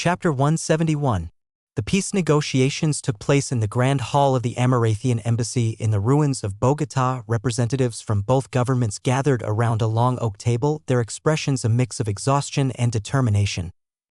Chapter 171. The peace negotiations took place in the Grand Hall of the Amarathian Embassy in the ruins of Bogotá. Representatives from both governments gathered around a long oak table, their expressions a mix of exhaustion and determination.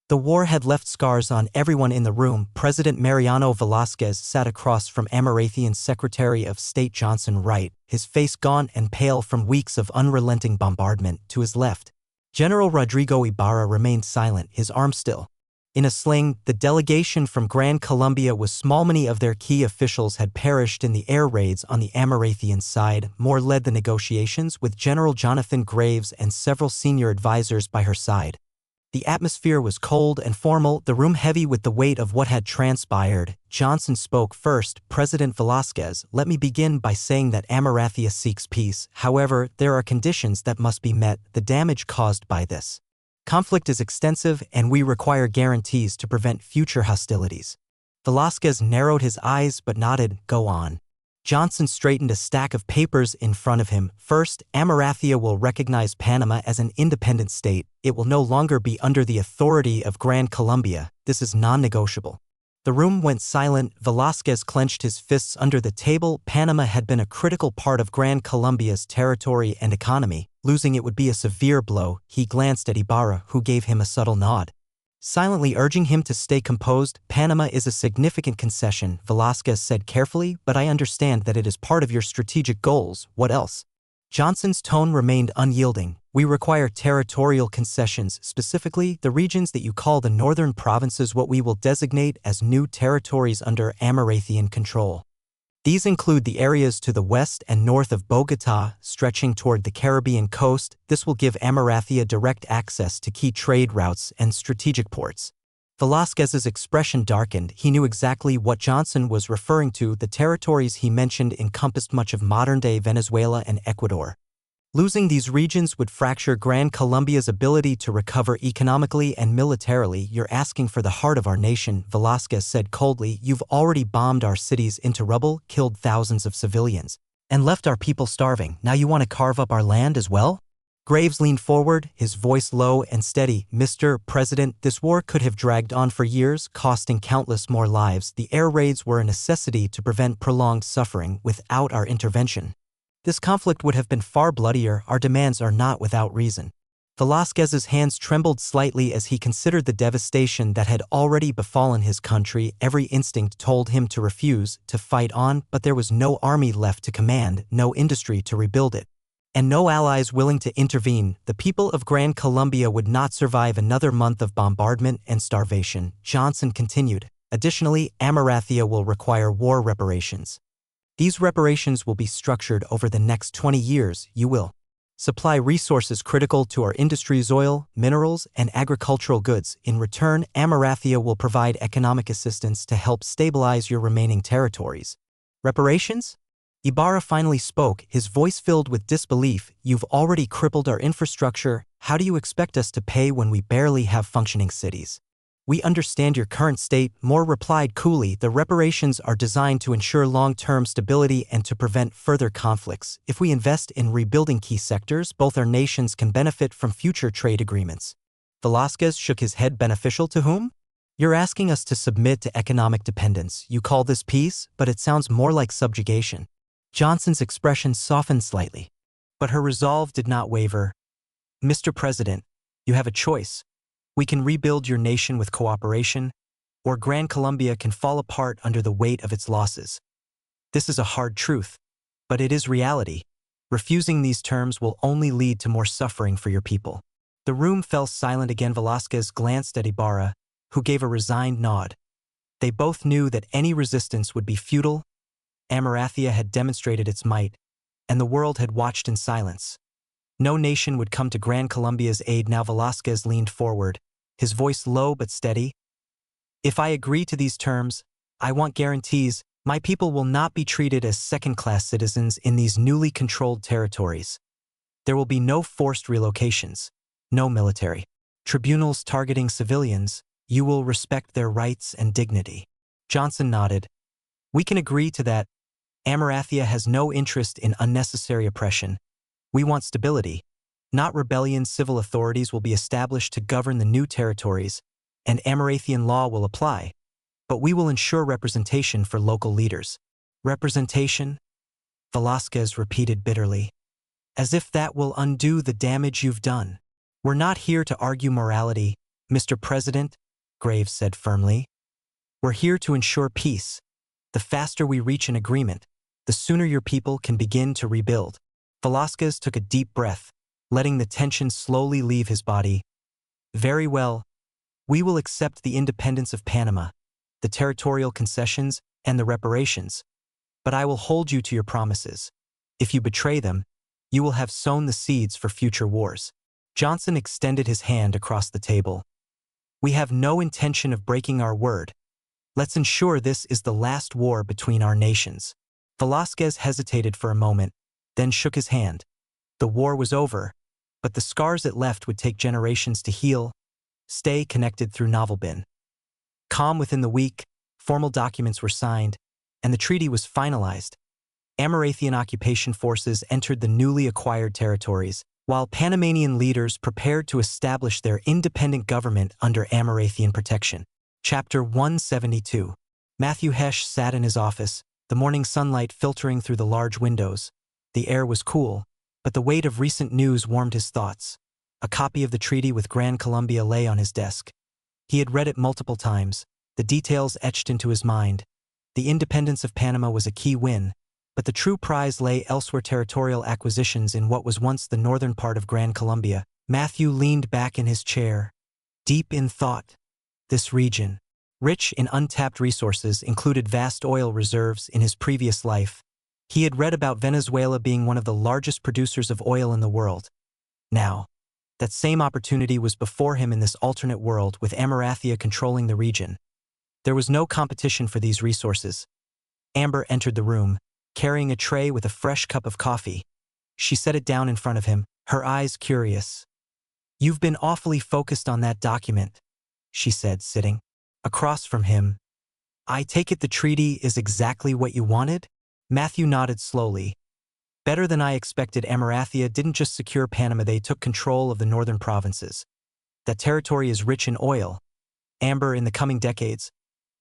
The war had left scars on everyone in the room. President Mariano Velázquez sat across from Amarathian Secretary of State Johnson Wright, his face gaunt and pale from weeks of unrelenting bombardment. To his left, General Rodrigo Ibarra remained silent, his arm still in a sling. The delegation from Gran Colombia was small. Many of their key officials had perished in the air raids on the Amarathian side. Moore led the negotiations with General Jonathan Graves and several senior advisors by her side. The atmosphere was cold and formal, the room heavy with the weight of what had transpired. Johnson spoke first. President Velázquez, let me begin by saying that Amarathia seeks peace. However, there are conditions that must be met. The damage caused by this conflict is extensive, and we require guarantees to prevent future hostilities. Velázquez narrowed his eyes but nodded. Go on. Johnson straightened a stack of papers in front of him. First, Amarathia will recognize Panama as an independent state. It will no longer be under the authority of Gran Colombia. This is non-negotiable. The room went silent. Velázquez clenched his fists under the table. Panama had been a critical part of Gran Colombia's territory and economy. Losing it would be a severe blow. He glanced at Ibarra, who gave him a subtle nod, silently urging him to stay composed. Panama is a significant concession, Velázquez said carefully, but I understand that it is part of your strategic goals. What else? Johnson's tone remained unyielding. We require territorial concessions, specifically the regions that you call the northern provinces, what we will designate as new territories under Amarathian control. These include the areas to the west and north of Bogotá, stretching toward the Caribbean coast. This will give Amarathia direct access to key trade routes and strategic ports. Velázquez's expression darkened. He knew exactly what Johnson was referring to. The territories he mentioned encompassed much of modern-day Venezuela and Ecuador. Losing these regions would fracture Gran Colombia's ability to recover economically and militarily. You're asking for the heart of our nation, Velázquez said coldly. You've already bombed our cities into rubble, killed thousands of civilians, and left our people starving. Now you want to carve up our land as well? Graves leaned forward, his voice low and steady. Mr. President, this war could have dragged on for years, costing countless more lives. The air raids were a necessity to prevent prolonged suffering. Without our intervention, this conflict would have been far bloodier. Our demands are not without reason. Velázquez's hands trembled slightly as he considered the devastation that had already befallen his country. Every instinct told him to refuse, to fight on, but there was no army left to command, no industry to rebuild it, and no allies willing to intervene. The people of Gran Colombia would not survive another month of bombardment and starvation. Johnson continued. Additionally, Amarathia will require war reparations. These reparations will be structured over the next 20 years. You will supply resources critical to our industries, oil, minerals, and agricultural goods. In return, Amarathia will provide economic assistance to help stabilize your remaining territories. Reparations? Ibarra finally spoke, his voice filled with disbelief. You've already crippled our infrastructure. How do you expect us to pay when we barely have functioning cities? We understand your current state, Moore replied coolly. The reparations are designed to ensure long-term stability and to prevent further conflicts. If we invest in rebuilding key sectors, both our nations can benefit from future trade agreements. Velázquez shook his head. Beneficial to whom? You're asking us to submit to economic dependence. You call this peace, but it sounds more like subjugation. Johnson's expression softened slightly, but her resolve did not waver. Mr. President, you have a choice. We can rebuild your nation with cooperation, or Gran Colombia can fall apart under the weight of its losses. This is a hard truth, but it is reality. Refusing these terms will only lead to more suffering for your people. The room fell silent again. Velázquez glanced at Ibarra, who gave a resigned nod. They both knew that any resistance would be futile. Amarathia had demonstrated its might, and the world had watched in silence. No nation would come to Gran Colombia's aid now. Velázquez leaned forward, his voice low but steady. If I agree to these terms, I want guarantees. My people will not be treated as second-class citizens in these newly controlled territories. There will be no forced relocations, no military tribunals targeting civilians. You will respect their rights and dignity. Johnson nodded. We can agree to that. Amarathia has no interest in unnecessary oppression. We want stability, not rebellion. Civil authorities will be established to govern the new territories, and Amarathian law will apply, but we will ensure representation for local leaders. Representation? Velasquez repeated bitterly. As if that will undo the damage you've done. We're not here to argue morality, Mr. President, Graves said firmly. We're here to ensure peace. The faster we reach an agreement, the sooner your people can begin to rebuild. Velasquez took a deep breath, letting the tension slowly leave his body. Very well. We will accept the independence of Panama, the territorial concessions, and the reparations. But I will hold you to your promises. If you betray them, you will have sown the seeds for future wars. Johnson extended his hand across the table. We have no intention of breaking our word. Let's ensure this is the last war between our nations. Velasquez hesitated for a moment, then shook his hand. The war was over, but the scars it left would take generations to heal. Stay connected through Novelbin. Calm within the week, formal documents were signed, and the treaty was finalized. Amarathian occupation forces entered the newly acquired territories, while Panamanian leaders prepared to establish their independent government under Amarathian protection. Chapter 172. Matthew Hesh sat in his office, the morning sunlight filtering through the large windows. The air was cool, but the weight of recent news warmed his thoughts. A copy of the treaty with Gran Colombia lay on his desk. He had read it multiple times, the details etched into his mind. The independence of Panama was a key win, but the true prize lay elsewhere: territorial acquisitions in what was once the northern part of Gran Colombia. Matthew leaned back in his chair, deep in thought. This region, rich in untapped resources, included vast oil reserves in his previous life. He had read about Venezuela being one of the largest producers of oil in the world. Now, that same opportunity was before him in this alternate world, with Amarathia controlling the region. There was no competition for these resources. Amber entered the room, carrying a tray with a fresh cup of coffee. She set it down in front of him, her eyes curious. "You've been awfully focused on that document," she said, sitting across from him. "I take it the treaty is exactly what you wanted?" Matthew nodded slowly. "Better than I expected. Amarathia didn't just secure Panama, they took control of the northern provinces. That territory is rich in oil. Amber, in the coming decades,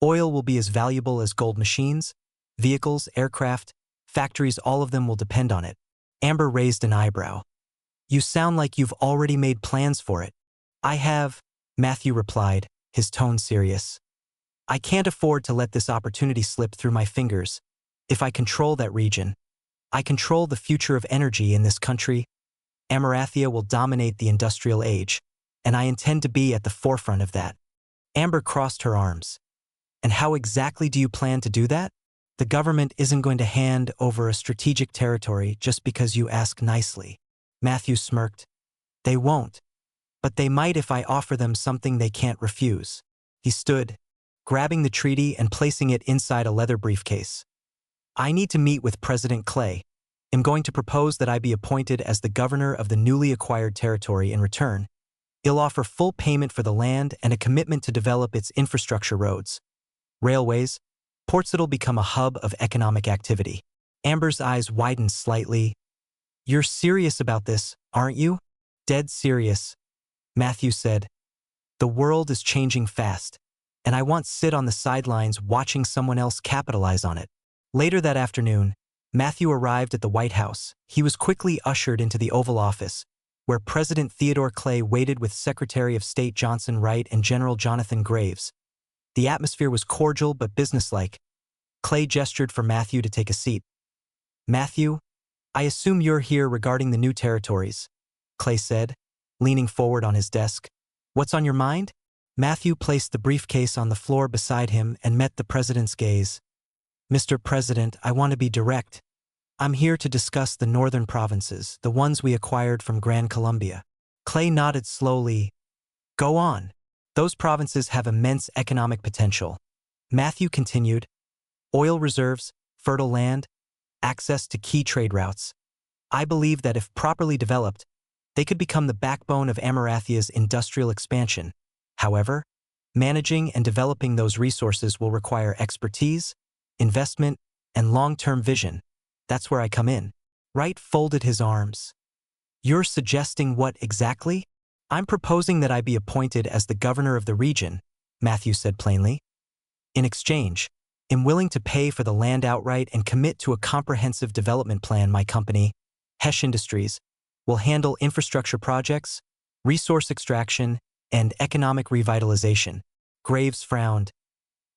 oil will be as valuable as gold. Machines, vehicles, aircraft, factories, all of them will depend on it." Amber raised an eyebrow. "You sound like you've already made plans for it." "I have," Matthew replied, his tone serious. "I can't afford to let this opportunity slip through my fingers. If I control that region, I control the future of energy in this country. Amarathia will dominate the industrial age, and I intend to be at the forefront of that." Amber crossed her arms. "And how exactly do you plan to do that?" "The government isn't going to hand over a strategic territory just because you ask nicely." Matthew smirked. "They won't. But they might if I offer them something they can't refuse." He stood, grabbing the treaty and placing it inside a leather briefcase. "I need to meet with President Clay. I'm going to propose that I be appointed as the governor of the newly acquired territory. In return, he'll offer full payment for the land and a commitment to develop its infrastructure: roads, railways, ports. It'll become a hub of economic activity." Amber's eyes widened slightly. "You're serious about this, aren't you?" "Dead serious," Matthew said. "The world is changing fast, and I won't sit on the sidelines watching someone else capitalize on it." Later that afternoon, Matthew arrived at the White House. He was quickly ushered into the Oval Office, where President Theodore Clay waited with Secretary of State Johnson Wright and General Jonathan Graves. The atmosphere was cordial but businesslike. Clay gestured for Matthew to take a seat. "Matthew, I assume you're here regarding the new territories," Clay said, leaning forward on his desk. "What's on your mind?" Matthew placed the briefcase on the floor beside him and met the president's gaze. "Mr. President, I want to be direct. I'm here to discuss the northern provinces, the ones we acquired from Gran Colombia." Clay nodded slowly. "Go on. Those provinces have immense economic potential." Matthew continued. "Oil reserves, fertile land, access to key trade routes. I believe that if properly developed, they could become the backbone of Amarathia's industrial expansion. However, managing and developing those resources will require expertise, investment, and long-term vision. That's where I come in." Wright folded his arms. "You're suggesting what exactly?" "I'm proposing that I be appointed as the governor of the region, Matthew said plainly. In exchange, I'm willing to pay for the land outright and commit to a comprehensive development plan. My company, Hesh Industries, will handle infrastructure projects, resource extraction, and economic revitalization. Graves frowned.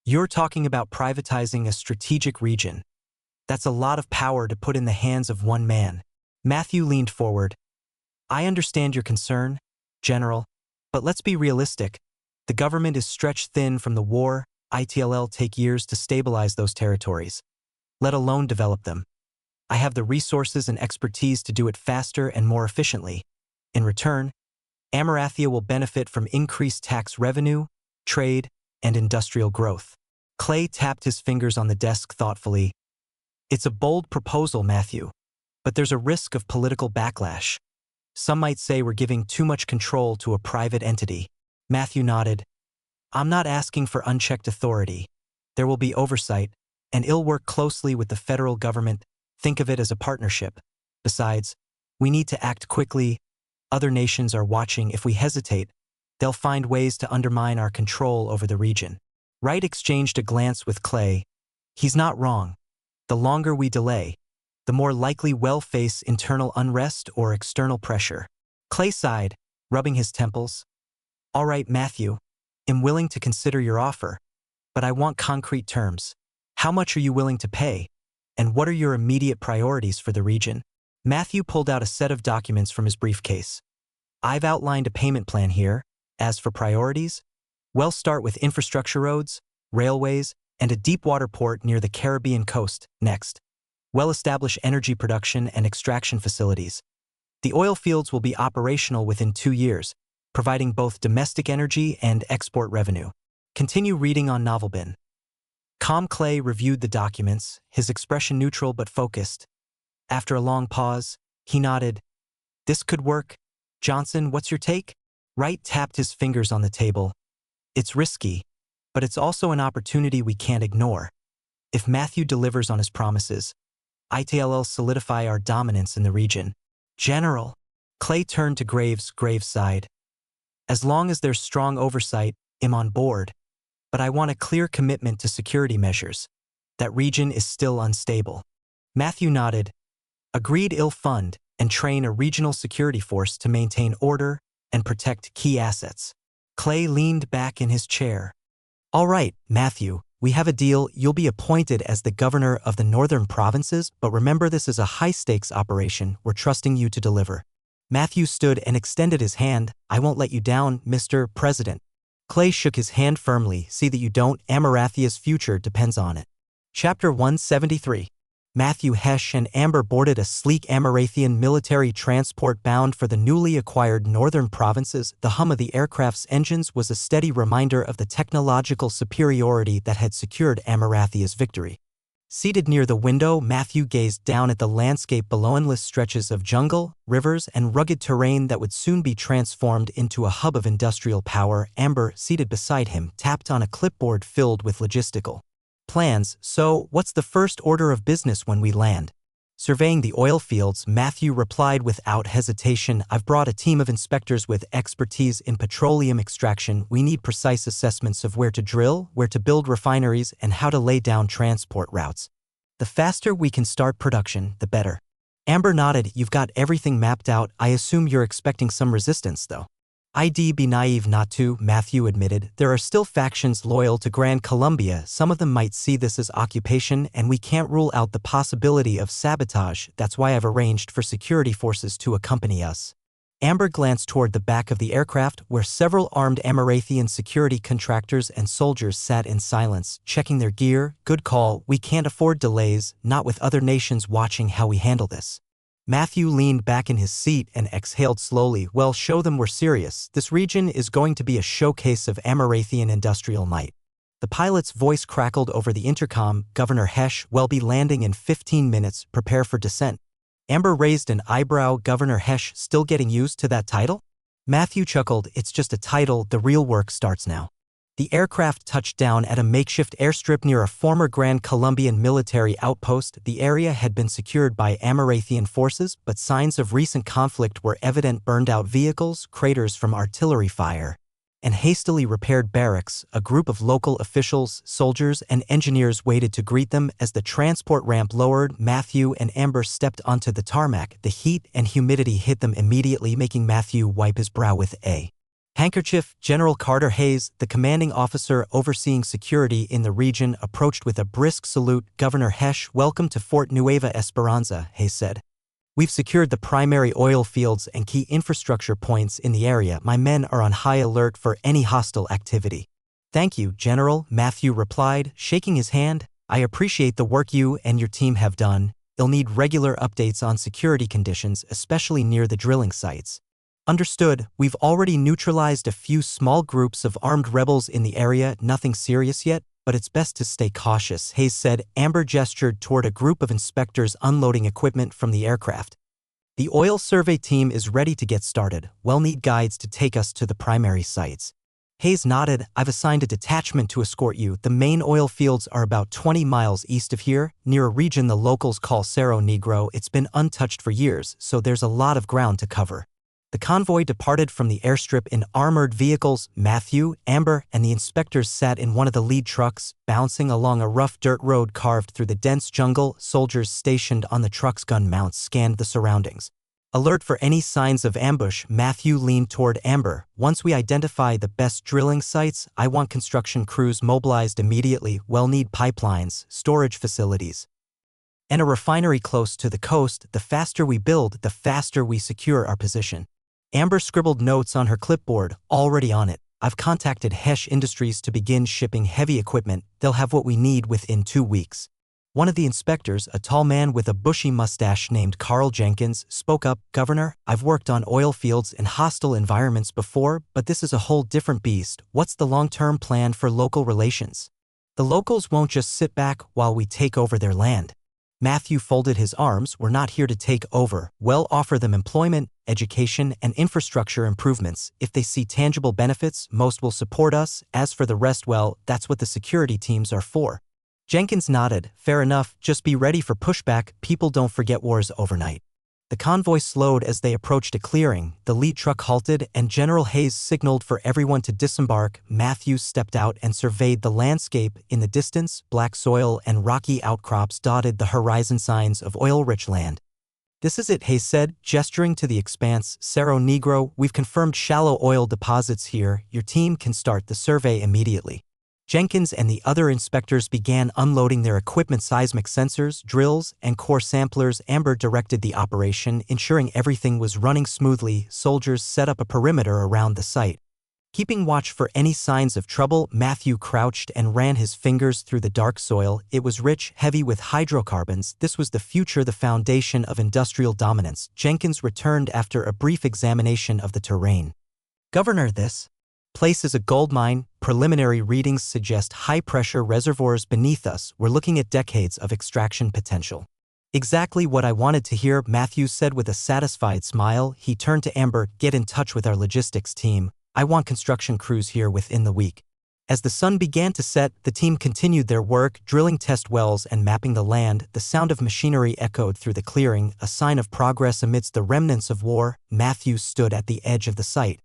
You're talking about privatizing a strategic region. That's a lot of power to put in the hands of one man. Matthew leaned forward. I understand your concern, General, but let's be realistic. The government is stretched thin from the war. It'll take years to stabilize those territories, let alone develop them. I have the resources and expertise to do it faster and more efficiently. In return, Amarathia will benefit from increased tax revenue, trade, and industrial growth. Clay tapped his fingers on the desk thoughtfully. It's a bold proposal, Matthew, but there's a risk of political backlash. Some might say we're giving too much control to a private entity. Matthew nodded. I'm not asking for unchecked authority. There will be oversight, and I'll work closely with the federal government. Think of it as a partnership. Besides, we need to act quickly. Other nations are watching. If we hesitate, they'll find ways to undermine our control over the region. Wright exchanged a glance with Clay. He's not wrong. The longer we delay, the more likely we'll face internal unrest or external pressure. Clay sighed, rubbing his temples. All right, Matthew, I'm willing to consider your offer, but I want concrete terms. How much are you willing to pay? And what are your immediate priorities for the region? Matthew pulled out a set of documents from his briefcase. I've outlined a payment plan here. As for priorities, we'll start with infrastructure roads, railways, and a deep-water port near the Caribbean coast. Next, we'll establish energy production and extraction facilities. The oil fields will be operational within 2 years, providing both domestic energy and export revenue. Continue reading on Novelbin. Calm Clay reviewed the documents, his expression neutral but focused. After a long pause, he nodded. This could work. Johnson, what's your take? Wright tapped his fingers on the table. It's risky, but it's also an opportunity we can't ignore. If Matthew delivers on his promises, it'll solidify our dominance in the region. General. Clay turned to Graves. Graves sighed. As long as there's strong oversight, I'm on board. But I want a clear commitment to security measures. That region is still unstable. Matthew nodded. Agreed. I'll fund and train a regional security force to maintain order and protect key assets. Clay leaned back in his chair. All right, Matthew, we have a deal. You'll be appointed as the governor of the northern provinces, but remember this is a high-stakes operation. We're trusting you to deliver. Matthew stood and extended his hand. I won't let you down, Mr. President. Clay shook his hand firmly. See that you don't. Amarathia's future depends on it. Chapter 173. Matthew Hesh and Amber boarded a sleek Amarathian military transport bound for the newly acquired northern provinces. The hum of the aircraft's engines was a steady reminder of the technological superiority that had secured Amarathia's victory. Seated near the window, Matthew gazed down at the landscape below. Endless stretches of jungle, rivers, and rugged terrain that would soon be transformed into a hub of industrial power. Amber, seated beside him, tapped on a clipboard filled with logistical plans. So, what's the first order of business when we land? Surveying the oil fields, Matthew replied without hesitation. I've brought a team of inspectors with expertise in petroleum extraction. We need precise assessments of where to drill, where to build refineries, and how to lay down transport routes. The faster we can start production, the better. Amber nodded. You've got everything mapped out. I assume you're expecting some resistance, though. I'd be naive not to, Matthew admitted. There are still factions loyal to Grand Columbia. Some of them might see this as occupation, and we can't rule out the possibility of sabotage. That's why I've arranged for security forces to accompany us. Amber glanced toward the back of the aircraft, where several armed Amarathian security contractors and soldiers sat in silence, checking their gear. Good call. We can't afford delays, not with other nations watching how we handle this. Matthew leaned back in his seat and exhaled slowly. Well, show them we're serious. This region is going to be a showcase of Amarathian industrial might. The pilot's voice crackled over the intercom. Governor Hesh will be landing in 15 minutes. Prepare for descent. Amber raised an eyebrow. Governor Hesh still getting used to that title? Matthew chuckled. It's just a title. The real work starts now. The aircraft touched down at a makeshift airstrip near a former Grand Columbian military outpost. The area had been secured by Amarathian forces, but signs of recent conflict were evident: burned-out vehicles, craters from artillery fire, and hastily repaired barracks. A group of local officials, soldiers, and engineers waited to greet them as the transport ramp lowered. Matthew and Amber stepped onto the tarmac. The heat and humidity hit them immediately, making Matthew wipe his brow with a handkerchief. General Carter Hayes, the commanding officer overseeing security in the region, approached with a brisk salute. Governor Hesh, welcome to Fort Nueva Esperanza, Hayes said. We've secured the primary oil fields and key infrastructure points in the area. My men are on high alert for any hostile activity. Thank you, General, Matthew replied, shaking his hand. I appreciate the work you and your team have done. You'll need regular updates on security conditions, especially near the drilling sites. Understood. We've already neutralized a few small groups of armed rebels in the area. Nothing serious yet, but it's best to stay cautious, Hayes said. Amber gestured toward a group of inspectors unloading equipment from the aircraft. The oil survey team is ready to get started. We'll need guides to take us to the primary sites. Hayes nodded. I've assigned a detachment to escort you. The main oil fields are about 20 miles east of here, near a region the locals call Cerro Negro. It's been untouched for years, so there's a lot of ground to cover. The convoy departed from the airstrip in armored vehicles. Matthew, Amber, and the inspectors sat in one of the lead trucks, bouncing along a rough dirt road carved through the dense jungle. Soldiers stationed on the truck's gun mounts scanned the surroundings. Alert for any signs of ambush. Matthew leaned toward Amber. Once we identify the best drilling sites, I want construction crews mobilized immediately. We'll need pipelines, storage facilities, and a refinery close to the coast. The faster we build, the faster we secure our position. Amber scribbled notes on her clipboard. Already on it. I've contacted Hesh Industries to begin shipping heavy equipment. They'll have what we need within 2 weeks. One of the inspectors, a tall man with a bushy mustache named Carl Jenkins, spoke up. Governor, I've worked on oil fields in hostile environments before, but this is a whole different beast. What's the long-term plan for local relations? The locals won't just sit back while we take over their land. Matthew folded his arms. We're not here to take over. We'll offer them employment, education, and infrastructure improvements. If they see tangible benefits, most will support us. As for the rest, well, that's what the security teams are for. Jenkins nodded. Fair enough, just be ready for pushback. People don't forget wars overnight. The convoy slowed as they approached a clearing. The lead truck halted, and General Hayes signaled for everyone to disembark. Matthew stepped out and surveyed the landscape. In the distance, black soil and rocky outcrops dotted the horizon, signs of oil-rich land. This is it, Hayes said, gesturing to the expanse. Cerro Negro, we've confirmed shallow oil deposits here. Your team can start the survey immediately. Jenkins and the other inspectors began unloading their equipment. Seismic sensors, drills, and core samplers. Amber directed the operation, ensuring everything was running smoothly. Soldiers set up a perimeter around the site, keeping watch for any signs of trouble. Matthew crouched and ran his fingers through the dark soil. It was rich, heavy with hydrocarbons. This was the future, the foundation of industrial dominance. Jenkins returned after a brief examination of the terrain. Governor, this place is a gold mine. Preliminary readings suggest high-pressure reservoirs beneath us. We're looking at decades of extraction potential. Exactly what I wanted to hear, Matthew said with a satisfied smile. He turned to Amber. Get in touch with our logistics team. I want construction crews here within the week. As the sun began to set, the team continued their work, drilling test wells and mapping the land. The sound of machinery echoed through the clearing, a sign of progress amidst the remnants of war. Matthew stood at the edge of the site,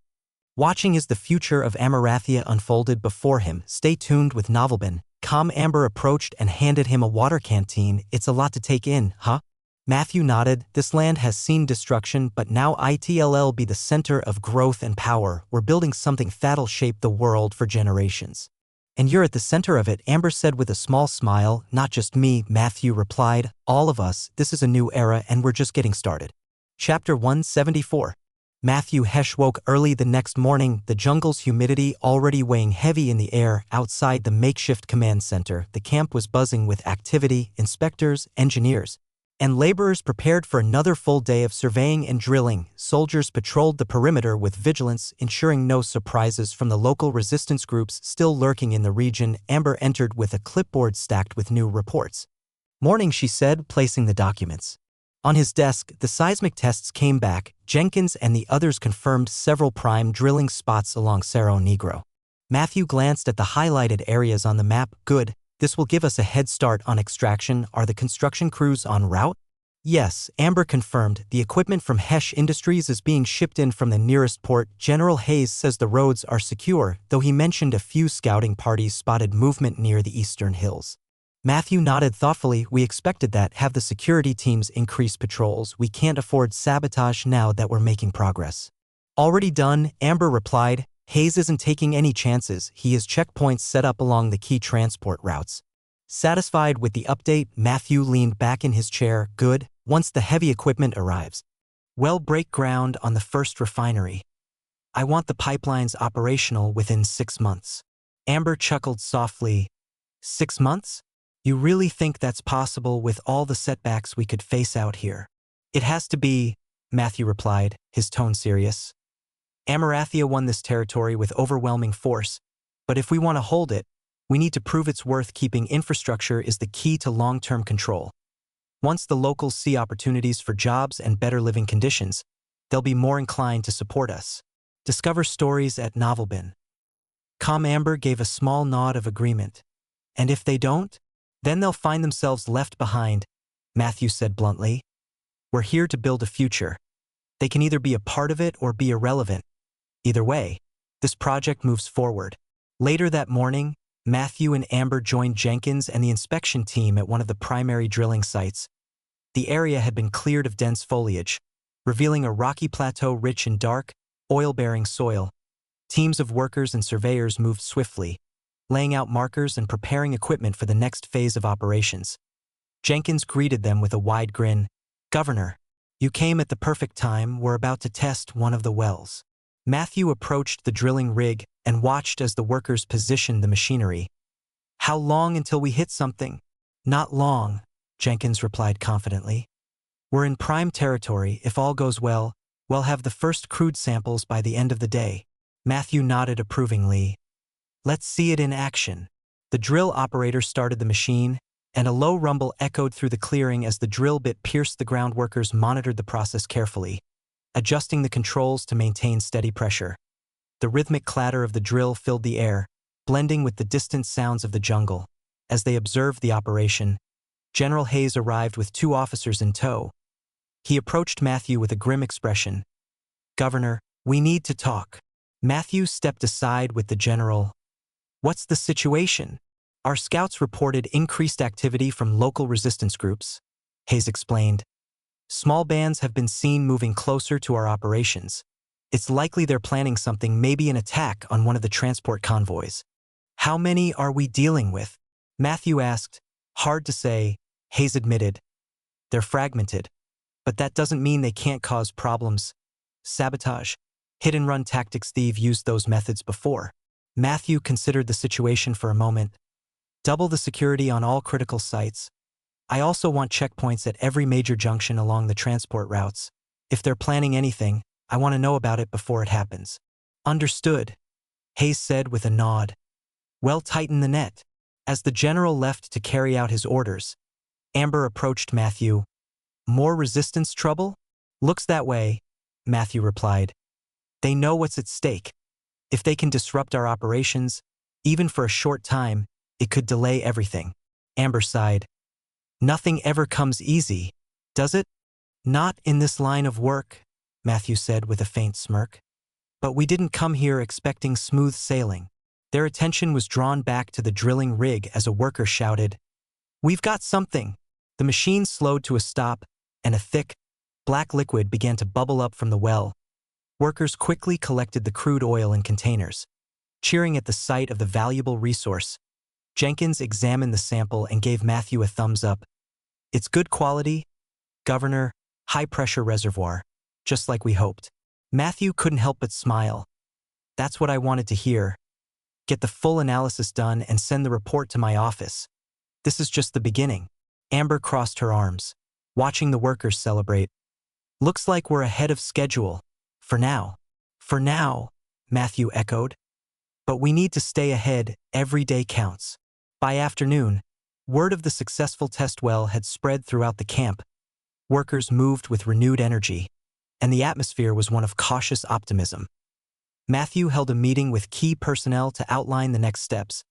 watching as the future of Amarathia unfolded before him. Stay tuned with Novelbin. Calm. Amber approached and handed him a water canteen. It's a lot to take in, huh? Matthew nodded. This land has seen destruction, but now it'll be the center of growth and power. We're building something that'll shape the world for generations. And you're at the center of it, Amber said with a small smile. Not just me, Matthew replied. All of us. This is a new era and we're just getting started. Chapter 174. Matthew Hesh woke early the next morning, the jungle's humidity already weighing heavy in the air. Outside the makeshift command center, the camp was buzzing with activity. Inspectors, engineers, and laborers prepared for another full day of surveying and drilling. Soldiers patrolled the perimeter with vigilance, ensuring no surprises from the local resistance groups still lurking in the region. Amber entered with a clipboard stacked with new reports. Morning, she said, placing the documents on his desk. The seismic tests came back. Jenkins and the others confirmed several prime drilling spots along Cerro Negro. Matthew glanced at the highlighted areas on the map. Good. This will give us a head start on extraction. Are the construction crews en route? Yes, Amber confirmed. The equipment from Hesh Industries is being shipped in from the nearest port. General Hayes says the roads are secure, though he mentioned a few scouting parties spotted movement near the eastern hills. Matthew nodded thoughtfully. We expected that. Have the security teams increase patrols. We can't afford sabotage now that we're making progress. Already done, Amber replied. Hayes isn't taking any chances. He has checkpoints set up along the key transport routes. Satisfied with the update, Matthew leaned back in his chair. Good. Once the heavy equipment arrives, we'll break ground on the first refinery. I want the pipelines operational within 6 months. Amber chuckled softly. 6 months? You really think that's possible with all the setbacks we could face out here? It has to be, Matthew replied, his tone serious. Amarathia won this territory with overwhelming force, but if we want to hold it, we need to prove its worth. Keeping infrastructure is the key to long-term control. Once the locals see opportunities for jobs and better living conditions, they'll be more inclined to support us. Discover stories at Novelbin. Amber gave a small nod of agreement. And if they don't? Then they'll find themselves left behind, Matthew said bluntly. We're here to build a future. They can either be a part of it or be irrelevant. Either way, this project moves forward. Later that morning, Matthew and Amber joined Jenkins and the inspection team at one of the primary drilling sites. The area had been cleared of dense foliage, revealing a rocky plateau rich in dark, oil-bearing soil. Teams of workers and surveyors moved swiftly, laying out markers and preparing equipment for the next phase of operations. Jenkins greeted them with a wide grin. Governor, you came at the perfect time. We're about to test one of the wells. Matthew approached the drilling rig and watched as the workers positioned the machinery. How long until we hit something? Not long, Jenkins replied confidently. We're in prime territory. If all goes well, we'll have the first crude samples by the end of the day. Matthew nodded approvingly. Let's see it in action. The drill operator started the machine, and a low rumble echoed through the clearing as the drill bit pierced the ground. Workers monitored the process carefully, adjusting the controls to maintain steady pressure. The rhythmic clatter of the drill filled the air, blending with the distant sounds of the jungle. As they observed the operation, General Hayes arrived with 2 officers in tow. He approached Matthew with a grim expression. Governor, we need to talk. Matthew stepped aside with the general. What's the situation? Our scouts reported increased activity from local resistance groups, Hayes explained. Small bands have been seen moving closer to our operations. It's likely they're planning something, maybe an attack on one of the transport convoys. How many are we dealing with? Matthew asked. Hard to say, Hayes admitted. They're fragmented, but that doesn't mean they can't cause problems. Sabotage, hit-and-run tactics. They've used those methods before. Matthew considered the situation for a moment. Double the security on all critical sites. I also want checkpoints at every major junction along the transport routes. If they're planning anything, I want to know about it before it happens. Understood, Hayes said with a nod. Well, tighten the net. As the general left to carry out his orders, Amber approached Matthew. More resistance trouble? Looks that way, Matthew replied. They know what's at stake. If they can disrupt our operations, even for a short time, it could delay everything. Amber sighed. Nothing ever comes easy, does it? Not in this line of work, Matthew said with a faint smirk. But we didn't come here expecting smooth sailing. Their attention was drawn back to the drilling rig as a worker shouted, We've got something. The machine slowed to a stop, and a thick, black liquid began to bubble up from the well. Workers quickly collected the crude oil in containers. Cheering at the sight of the valuable resource, Jenkins examined the sample and gave Matthew a thumbs up. It's good quality, Governor, high-pressure reservoir, just like we hoped. Matthew couldn't help but smile. That's what I wanted to hear. Get the full analysis done and send the report to my office. This is just the beginning. Amber crossed her arms, watching the workers celebrate. Looks like we're ahead of schedule. For now. For now, Matthew echoed. But we need to stay ahead. Every day counts. By afternoon, word of the successful test well had spread throughout the camp. Workers moved with renewed energy, and the atmosphere was one of cautious optimism. Matthew held a meeting with key personnel to outline the next steps.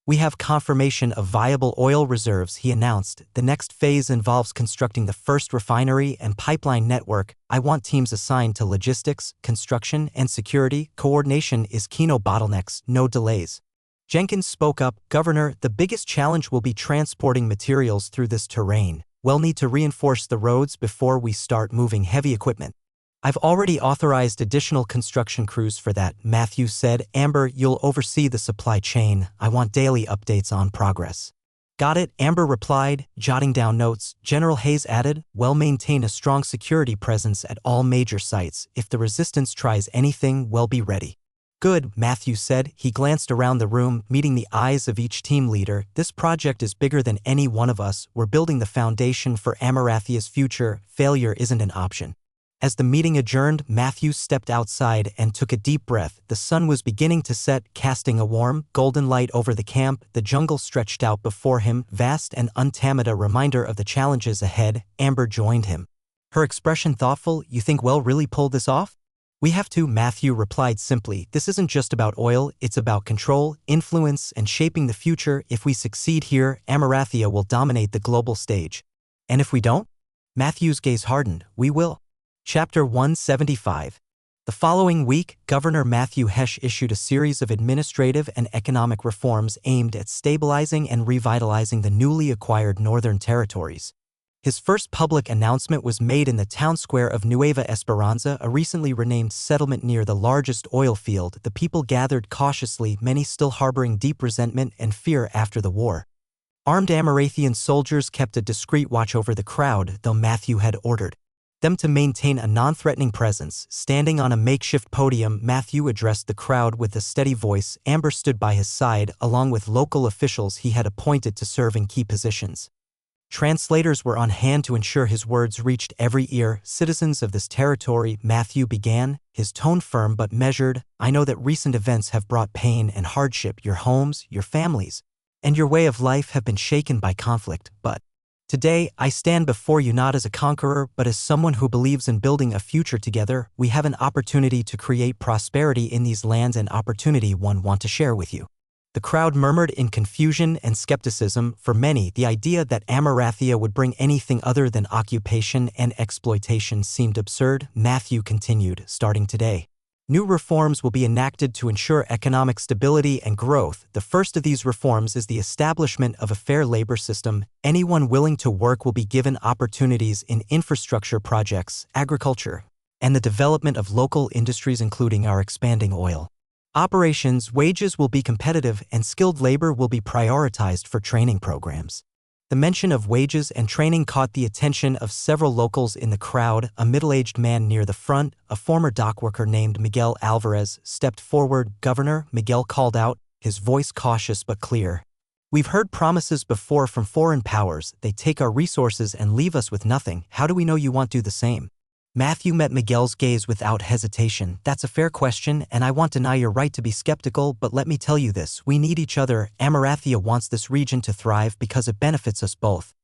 We have confirmation of viable oil reserves, he announced. The next phase involves constructing the first refinery and pipeline network. I want teams assigned to logistics, construction, and security. Coordination is key. No bottlenecks, no delays. Jenkins spoke up, Governor, the biggest challenge will be transporting materials through this terrain. We'll need to reinforce the roads before we start moving heavy equipment. I've already authorized additional construction crews for that, Matthews said. Amber, you'll oversee the supply chain. I want daily updates on progress. Got it, Amber replied, jotting down notes. General Hayes added, we'll maintain a strong security presence at all major sites. If the resistance tries anything, we'll be ready. Good, Matthews said. He glanced around the room, meeting the eyes of each team leader. This project is bigger than any one of us. We're building the foundation for Amarathia's future. Failure isn't an option. As the meeting adjourned, Matthews stepped outside and took a deep breath. The sun was beginning to set, casting a warm, golden light over the camp. The jungle stretched out before him, vast and untamed, a reminder of the challenges ahead. Amber joined him. Her expression thoughtful. You think we'll really pull this off? We have to, Matthew replied simply. This isn't just about oil, it's about control, influence, and shaping the future. If we succeed here, Amarathia will dominate the global stage. And if we don't? Matthew's gaze hardened. We will. Chapter 175. The following week, Governor Matthew Hesh issued a series of administrative and economic reforms aimed at stabilizing and revitalizing the newly acquired Northern Territories. His first public announcement was made in the town square of Nueva Esperanza, a recently renamed settlement near the largest oil field. The people gathered cautiously, many still harboring deep resentment and fear after the war. Armed Amarathian soldiers kept a discreet watch over the crowd, though Matthew had ordered them to maintain a non-threatening presence. Standing on a makeshift podium, Matthew addressed the crowd with a steady voice. Amber stood by his side, along with local officials he had appointed to serve in key positions. Translators were on hand to ensure his words reached every ear. Citizens of this territory, Matthew began, his tone firm but measured. I know that recent events have brought pain and hardship. Your homes, your families, and your way of life have been shaken by conflict, but today, I stand before you not as a conqueror, but as someone who believes in building a future together. We have an opportunity to create prosperity in these lands, an opportunity one want to share with you. The crowd murmured in confusion and skepticism. For many, the idea that Amarathia would bring anything other than occupation and exploitation seemed absurd. Matthew continued, starting today, new reforms will be enacted to ensure economic stability and growth. The first of these reforms is the establishment of a fair labor system. Anyone willing to work will be given opportunities in infrastructure projects, agriculture, and the development of local industries, including our expanding oil operations. Wages will be competitive and skilled labor will be prioritized for training programs. The mention of wages and training caught the attention of several locals in the crowd. A middle-aged man near the front, a former dockworker named Miguel Alvarez, stepped forward. Governor, Miguel called out, his voice cautious but clear. We've heard promises before from foreign powers. They take our resources and leave us with nothing. How do we know you won't do the same? Matthew met Miguel's gaze without hesitation. That's a fair question, and I won't deny your right to be skeptical, but let me tell you this. We need each other. Amarathia wants this region to thrive because it benefits us both.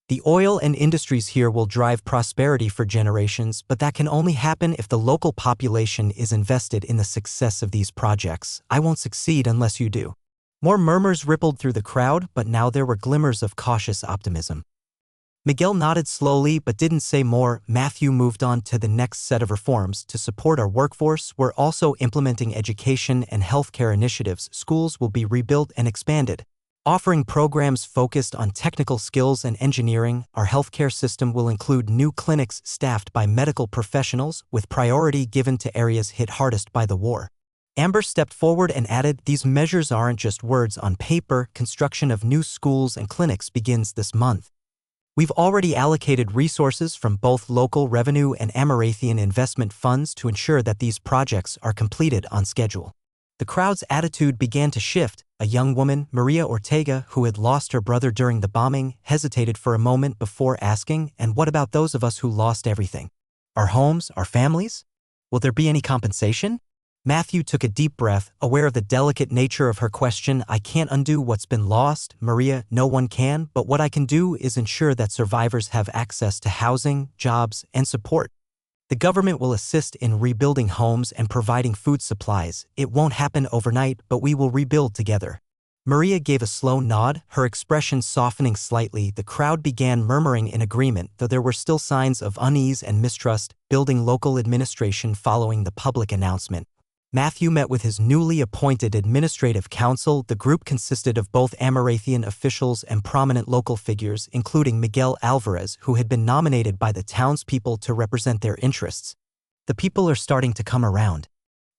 The oil and industries here will drive prosperity for generations, but that can only happen if the local population is invested in the success of these projects. I won't succeed unless you do. More murmurs rippled through the crowd, but now there were glimmers of cautious optimism. Miguel nodded slowly but didn't say more. Matthew moved on to the next set of reforms. To support our workforce, we're also implementing education and healthcare initiatives. Schools will be rebuilt and expanded, offering programs focused on technical skills and engineering. Our healthcare system will include new clinics staffed by medical professionals, with priority given to areas hit hardest by the war. Amber stepped forward and added, these measures aren't just words on paper. Construction of new schools and clinics begins this month. We've already allocated resources from both local revenue and Amarathian investment funds to ensure that these projects are completed on schedule. The crowd's attitude began to shift. A young woman, Maria Ortega, who had lost her brother during the bombing, hesitated for a moment before asking, and what about those of us who lost everything? Our homes, our families? Will there be any compensation? Matthew took a deep breath, aware of the delicate nature of her question. I can't undo what's been lost, Maria, no one can, but what I can do is ensure that survivors have access to housing, jobs, and support. The government will assist in rebuilding homes and providing food supplies. It won't happen overnight, but we will rebuild together. Maria gave a slow nod, her expression softening slightly. The crowd began murmuring in agreement, though there were still signs of unease and mistrust building local administration following the public announcement. Matthew met with his newly appointed administrative council. The group consisted of both Amarathian officials and prominent local figures, including Miguel Alvarez, who had been nominated by the townspeople to represent their interests. The people are starting to come around,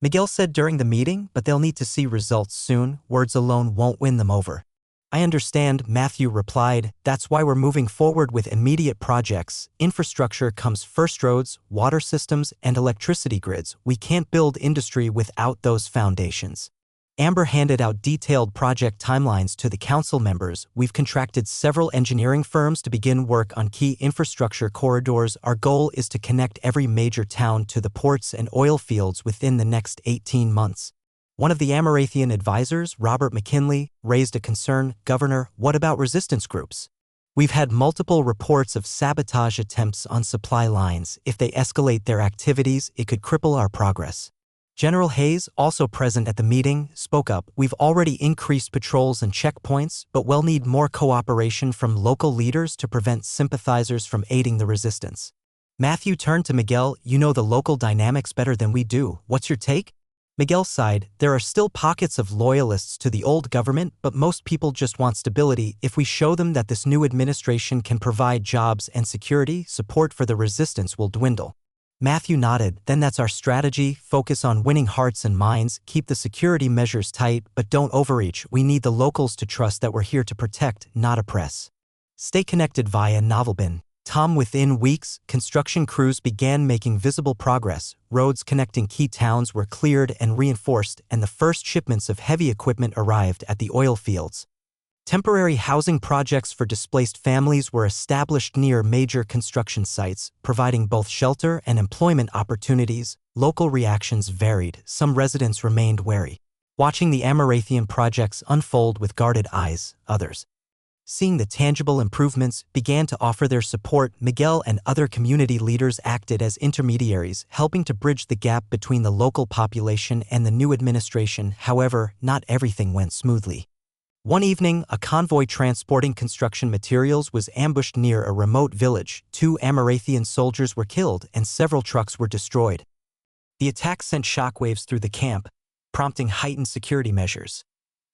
Miguel said during the meeting, but they'll need to see results soon. Words alone won't win them over. I understand, Matthew replied. That's why we're moving forward with immediate projects. Infrastructure comes first: roads, water systems, and electricity grids. We can't build industry without those foundations. Amber handed out detailed project timelines to the council members. We've contracted several engineering firms to begin work on key infrastructure corridors. Our goal is to connect every major town to the ports and oil fields within the next 18 months. One of the Amarathian advisors, Robert McKinley, raised a concern. Governor, what about resistance groups? We've had multiple reports of sabotage attempts on supply lines. If they escalate their activities, it could cripple our progress. General Hayes, also present at the meeting, spoke up. We've already increased patrols and checkpoints, but we'll need more cooperation from local leaders to prevent sympathizers from aiding the resistance. Matthew turned to Miguel. You know the local dynamics better than we do. What's your take? Miguel sighed. There are still pockets of loyalists to the old government, but most people just want stability. If we show them that this new administration can provide jobs and security, support for the resistance will dwindle. Matthew nodded. Then that's our strategy. Focus on winning hearts and minds, keep the security measures tight, but don't overreach. We need the locals to trust that we're here to protect, not oppress. Stay connected via Novelbin. Tom. Within weeks, construction crews began making visible progress. Roads connecting key towns were cleared and reinforced, and the first shipments of heavy equipment arrived at the oil fields. Temporary housing projects for displaced families were established near major construction sites, providing both shelter and employment opportunities. Local reactions varied. Some residents remained wary, watching the Amarathian projects unfold with guarded eyes. Others, seeing the tangible improvements, began to offer their support. Miguel and other community leaders acted as intermediaries, helping to bridge the gap between the local population and the new administration. However, not everything went smoothly. One evening, a convoy transporting construction materials was ambushed near a remote village. 2 Amarathian soldiers were killed and several trucks were destroyed. The attack sent shockwaves through the camp, prompting heightened security measures.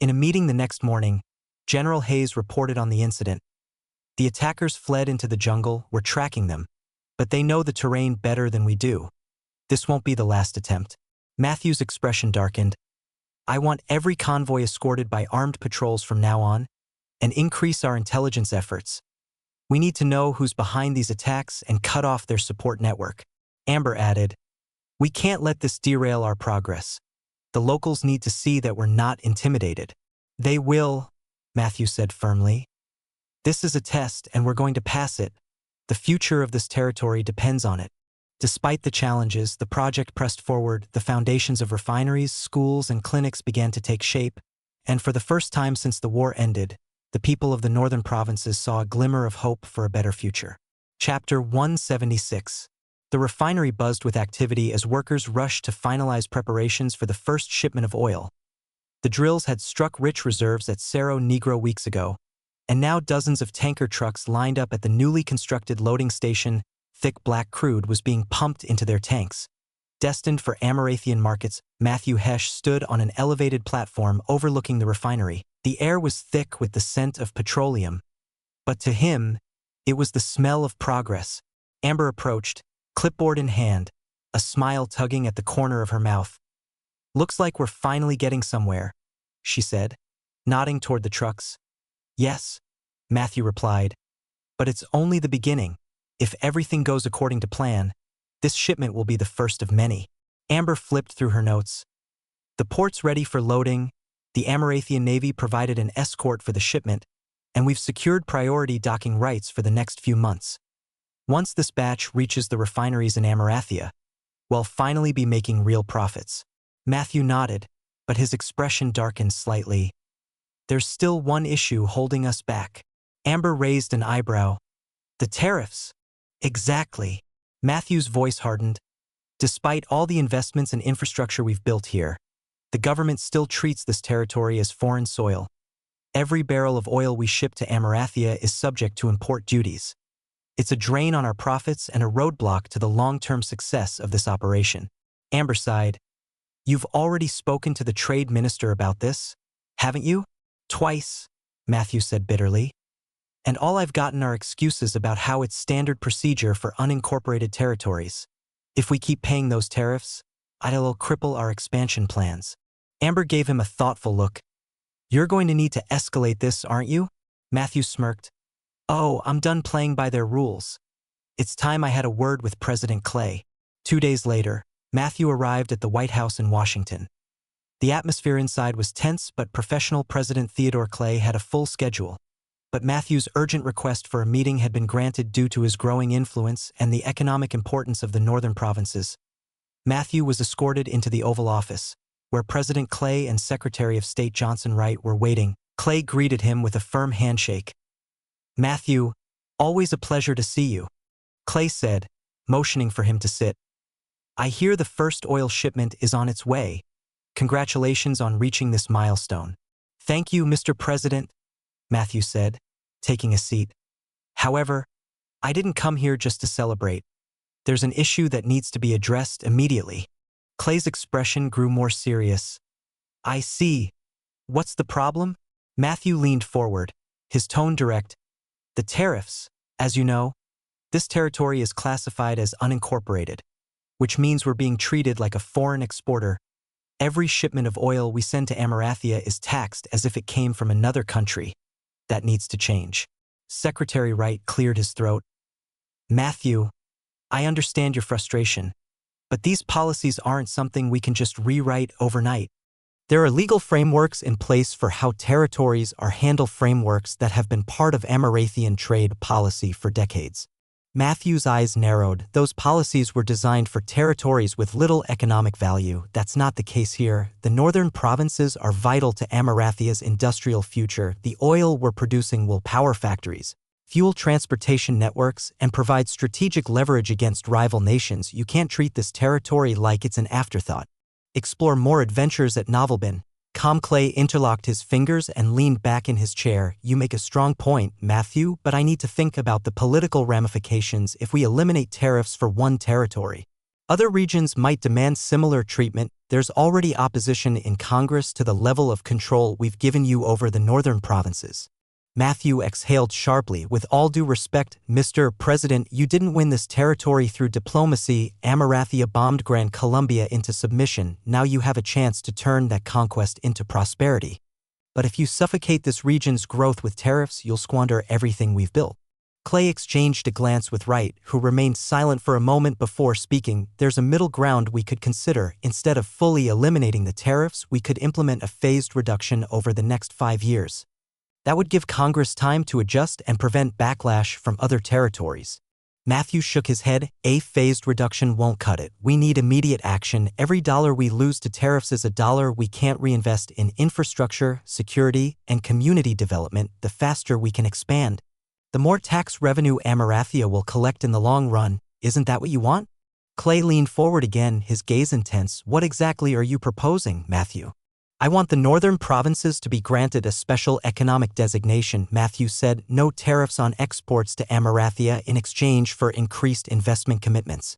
In a meeting the next morning, General Hayes reported on the incident. The attackers fled into the jungle. We're tracking them, but they know the terrain better than we do. This won't be the last attempt. Matthew's expression darkened. I want every convoy escorted by armed patrols from now on, and increase our intelligence efforts. We need to know who's behind these attacks and cut off their support network. Amber added, we can't let this derail our progress. The locals need to see that we're not intimidated. They will, Matthew said firmly. This is a test and we're going to pass it. The future of this territory depends on it. Despite the challenges, the project pressed forward. The foundations of refineries, schools, and clinics began to take shape, and for the first time since the war ended, the people of the northern provinces saw a glimmer of hope for a better future. Chapter 176. The refinery buzzed with activity as workers rushed to finalize preparations for the first shipment of oil. The drills had struck rich reserves at Cerro Negro weeks ago, and now dozens of tanker trucks lined up at the newly constructed loading station. Thick black crude was being pumped into their tanks. Destined for Amarathian markets, Matthew Hesh stood on an elevated platform overlooking the refinery. The air was thick with the scent of petroleum, but to him, it was the smell of progress. Amber approached, clipboard in hand, a smile tugging at the corner of her mouth. Looks like we're finally getting somewhere, she said, nodding toward the trucks. Yes, Matthew replied, but it's only the beginning. If everything goes according to plan, this shipment will be the first of many. Amber flipped through her notes. The port's ready for loading, the Amarathian Navy provided an escort for the shipment, and we've secured priority docking rights for the next few months. Once this batch reaches the refineries in Amarathia, we'll finally be making real profits. Matthew nodded, but his expression darkened slightly. There's still one issue holding us back. Amber raised an eyebrow. The tariffs. Exactly. Matthew's voice hardened. Despite all the investments and infrastructure we've built here, the government still treats this territory as foreign soil. Every barrel of oil we ship to Amarathia is subject to import duties. It's a drain on our profits and a roadblock to the long-term success of this operation. Amber sighed. You've already spoken to the trade minister about this, haven't you? Twice, Matthew said bitterly. And all I've gotten are excuses about how it's standard procedure for unincorporated territories. If we keep paying those tariffs, it'll cripple our expansion plans. Amber gave him a thoughtful look. You're going to need to escalate this, aren't you? Matthew smirked. Oh, I'm done playing by their rules. It's time I had a word with President Clay. 2 days later, Matthew arrived at the White House in Washington. The atmosphere inside was tense, but professional President Theodore Clay had a full schedule. But Matthew's urgent request for a meeting had been granted due to his growing influence and the economic importance of the northern provinces. Matthew was escorted into the Oval Office, where President Clay and Secretary of State Johnson Wright were waiting. Clay greeted him with a firm handshake. Matthew, always a pleasure to see you, Clay said, motioning for him to sit. I hear the first oil shipment is on its way. Congratulations on reaching this milestone. Thank you, Mr. President, Matthew said, taking a seat. However, I didn't come here just to celebrate. There's an issue that needs to be addressed immediately. Clay's expression grew more serious. I see. What's the problem? Matthew leaned forward, his tone direct. The tariffs, as you know, this territory is classified as unincorporated, which means we're being treated like a foreign exporter. Every shipment of oil we send to Amarathia is taxed as if it came from another country. That needs to change. Secretary Wright cleared his throat. Matthew, I understand your frustration, but these policies aren't something we can just rewrite overnight. There are legal frameworks in place for how territories are handled, frameworks that have been part of Amarathian trade policy for decades. Matthew's eyes narrowed. Those policies were designed for territories with little economic value. That's not the case here. The northern provinces are vital to Amarathia's industrial future. The oil we're producing will power factories, fuel transportation networks, and provide strategic leverage against rival nations. You can't treat this territory like it's an afterthought. Explore more adventures at Novelbin. Clay interlocked his fingers and leaned back in his chair. You make a strong point, Matthew, but I need to think about the political ramifications if we eliminate tariffs for one territory. Other regions might demand similar treatment. There's already opposition in Congress to the level of control we've given you over the northern provinces. Matthew exhaled sharply. With all due respect, Mr. President, you didn't win this territory through diplomacy. Amarathia bombed Gran Colombia into submission. Now you have a chance to turn that conquest into prosperity. But if you suffocate this region's growth with tariffs, you'll squander everything we've built. Clay exchanged a glance with Wright, who remained silent for a moment before speaking. There's a middle ground we could consider. Instead of fully eliminating the tariffs, we could implement a phased reduction over the next 5 years. That would give Congress time to adjust and prevent backlash from other territories. Matthew shook his head. A phased reduction won't cut it. We need immediate action. Every dollar we lose to tariffs is a dollar we can't reinvest in infrastructure, security, and community development. The faster we can expand, the more tax revenue Amarathia will collect in the long run. Isn't that what you want? Clay leaned forward again, his gaze intense. What exactly are you proposing, Matthew? I want the northern provinces to be granted a special economic designation, Matthew said. No tariffs on exports to Amarathia in exchange for increased investment commitments.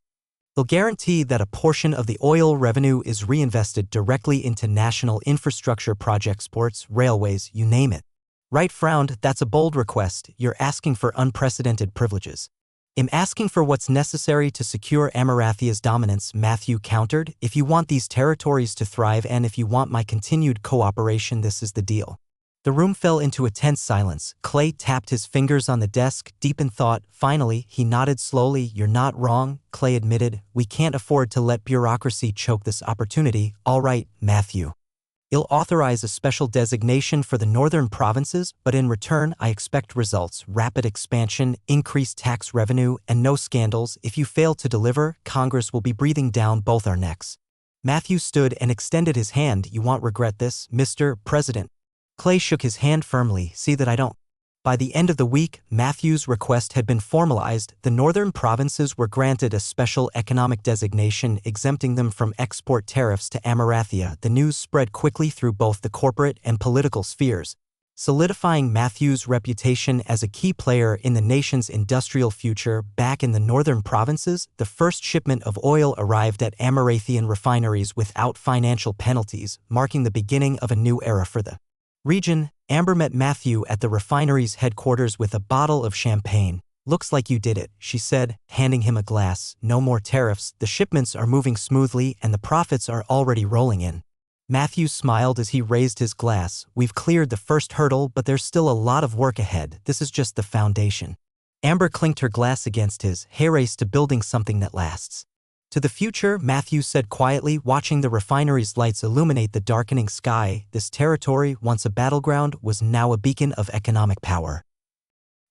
They'll guarantee that a portion of the oil revenue is reinvested directly into national infrastructure projects, ports, railways, you name it. Wright frowned. That's a bold request. You're asking for unprecedented privileges. I'm asking for what's necessary to secure Amarathia's dominance, Matthew countered. If you want these territories to thrive and if you want my continued cooperation, this is the deal. The room fell into a tense silence. Clay tapped his fingers on the desk, deep in thought. Finally, he nodded slowly. You're not wrong, Clay admitted. We can't afford to let bureaucracy choke this opportunity. All right, Matthew. I'll authorize a special designation for the northern provinces, but in return I expect results: rapid expansion, increased tax revenue, and no scandals. If you fail to deliver, Congress will be breathing down both our necks. Matthew stood and extended his hand. You won't regret this, Mr. President. Clay shook his hand firmly. See that I don't. By the end of the week, Matthew's request had been formalized. The northern provinces were granted a special economic designation, exempting them from export tariffs to Amarathia. The news spread quickly through both the corporate and political spheres. solidifying Matthew's reputation as a key player in the nation's industrial future. Back in the northern provinces, the first shipment of oil arrived at Amarathian refineries without financial penalties, marking the beginning of a new era for the region. Amber met Matthew at the refinery's headquarters with a bottle of champagne. "Looks like you did it," she said, handing him a glass. "No more tariffs, the shipments are moving smoothly and the profits are already rolling in." Matthew smiled as he raised his glass. "We've cleared the first hurdle, but there's still a lot of work ahead. This is just the foundation." Amber clinked her glass against his. "Hey, race to building something that lasts." "To the future," Matthew said quietly, watching the refinery's lights illuminate the darkening sky. This territory, once a battleground, was now a beacon of economic power.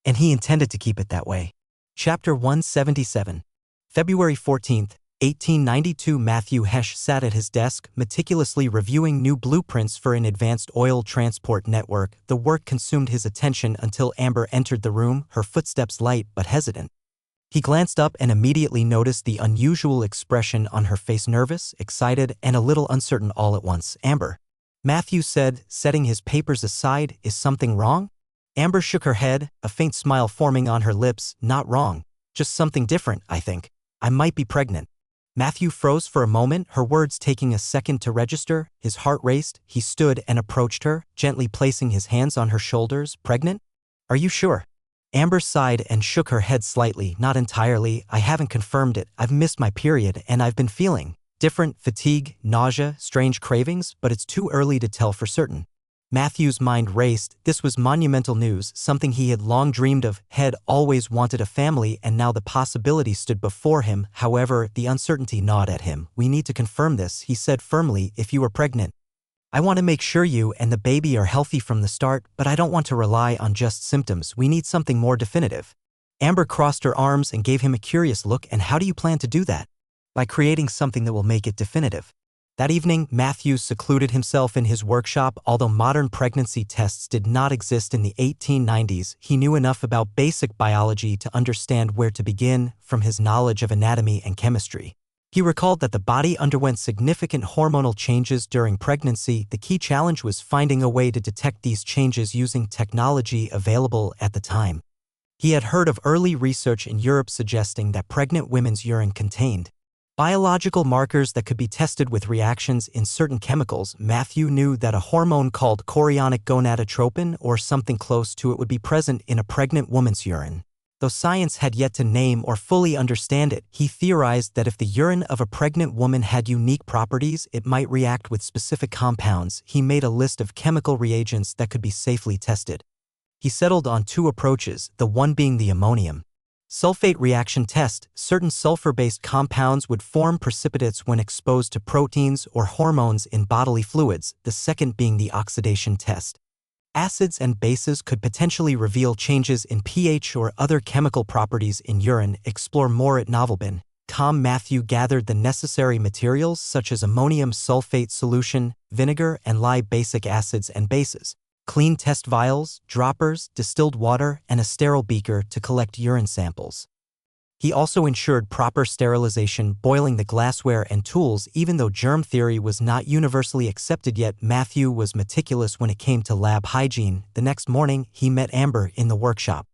And he intended to keep it that way. Chapter 177. February 14th, 1892. Matthew Hesh sat at his desk, meticulously reviewing new blueprints for an advanced oil transport network. The work consumed his attention until Amber entered the room, her footsteps light but hesitant. He glanced up and immediately noticed the unusual expression on her face, nervous, excited, and a little uncertain all at once. "Amber," Matthew said, setting his papers aside, "is something wrong?" Amber shook her head, a faint smile forming on her lips. "Not wrong. Just something different, I think. I might be pregnant." Matthew froze for a moment, her words taking a second to register. His heart raced. He stood and approached her, gently placing his hands on her shoulders. "Pregnant? Are you sure?" Amber sighed and shook her head slightly. "Not entirely. I haven't confirmed it. I've missed my period and I've been feeling different, fatigue, nausea, strange cravings, but it's too early to tell for certain." Matthew's mind raced. This was monumental news, something he had long dreamed of, had always wanted a family, and now the possibility stood before him. However, the uncertainty gnawed at him. "We need to confirm this," he said firmly. "If you are pregnant, I want to make sure you and the baby are healthy from the start, but I don't want to rely on just symptoms. We need something more definitive." Amber crossed her arms and gave him a curious look. "And how do you plan to do that?" "By creating something that will make it definitive." That evening, Matthew secluded himself in his workshop. Although modern pregnancy tests did not exist in the 1890s, he knew enough about basic biology to understand where to begin. From his knowledge of anatomy and chemistry, he recalled that the body underwent significant hormonal changes during pregnancy. The key challenge was finding a way to detect these changes using technology available at the time. He had heard of early research in Europe suggesting that pregnant women's urine contained biological markers that could be tested with reactions in certain chemicals. Matthew knew that a hormone called chorionic gonadotropin, or something close to it, would be present in a pregnant woman's urine. Though science had yet to name or fully understand it, he theorized that if the urine of a pregnant woman had unique properties, it might react with specific compounds. He made a list of chemical reagents that could be safely tested. He settled on two approaches, the one being the ammonium sulfate reaction test. Certain sulfur-based compounds would form precipitates when exposed to proteins or hormones in bodily fluids, the second being the oxidation test. Acids and bases could potentially reveal changes in pH or other chemical properties in urine. Explore more at RanoVox. Matthew gathered the necessary materials such as ammonium sulfate solution, vinegar, and lye, basic acids and bases, clean test vials, droppers, distilled water, and a sterile beaker to collect urine samples. He also ensured proper sterilization, boiling the glassware and tools. Even though germ theory was not universally accepted yet, Matthew was meticulous when it came to lab hygiene. The next morning, he met Amber in the workshop.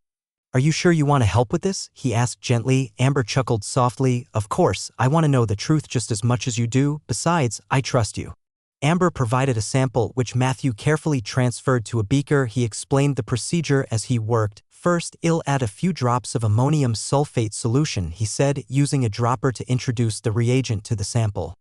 "Are you sure you want to help with this?" he asked gently. Amber chuckled softly. "Of course, I want to know the truth just as much as you do. Besides, I trust you." Amber provided a sample, which Matthew carefully transferred to a beaker. He explained the procedure as he worked. "First, I'll add a few drops of ammonium sulfate solution," he said, using a dropper to introduce the reagent to the sample.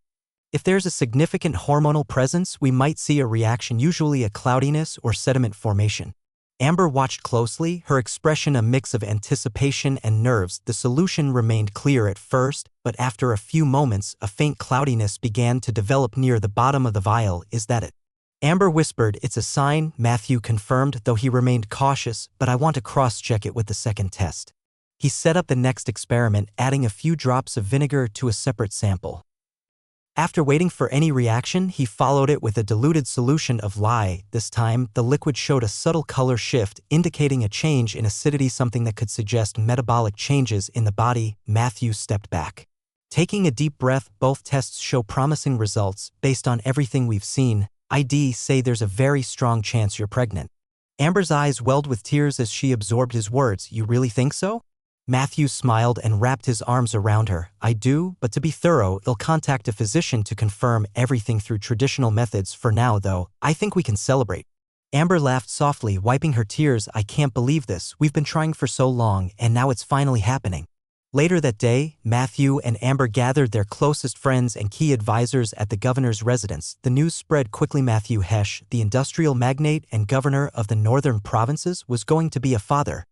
"If there's a significant hormonal presence, we might see a reaction, usually a cloudiness or sediment formation." Amber watched closely, her expression a mix of anticipation and nerves. The solution remained clear at first, but after a few moments, a faint cloudiness began to develop near the bottom of the vial. "Is that it?" Amber whispered. "It's a sign," Matthew confirmed, though he remained cautious. "But I want to cross-check it with the second test." He set up the next experiment, adding a few drops of vinegar to a separate sample. After waiting for any reaction, he followed it with a diluted solution of lye. This time, the liquid showed a subtle color shift, indicating a change in acidity, something that could suggest metabolic changes in the body. Matthew stepped back, taking a deep breath. "Both tests show promising results. Based on everything we've seen, I'd say there's a very strong chance you're pregnant." Amber's eyes welled with tears as she absorbed his words. You really think so? Matthew smiled and wrapped his arms around her. I do, but to be thorough, I'll contact a physician to confirm everything through traditional methods. For now, though, I think we can celebrate. Amber laughed softly, wiping her tears. I can't believe this. We've been trying for so long, and now it's finally happening. Later that day, Matthew and Amber gathered their closest friends and key advisors at the governor's residence. The news spread quickly. Matthew Hesh, the industrial magnate and governor of the northern provinces, was going to be a father.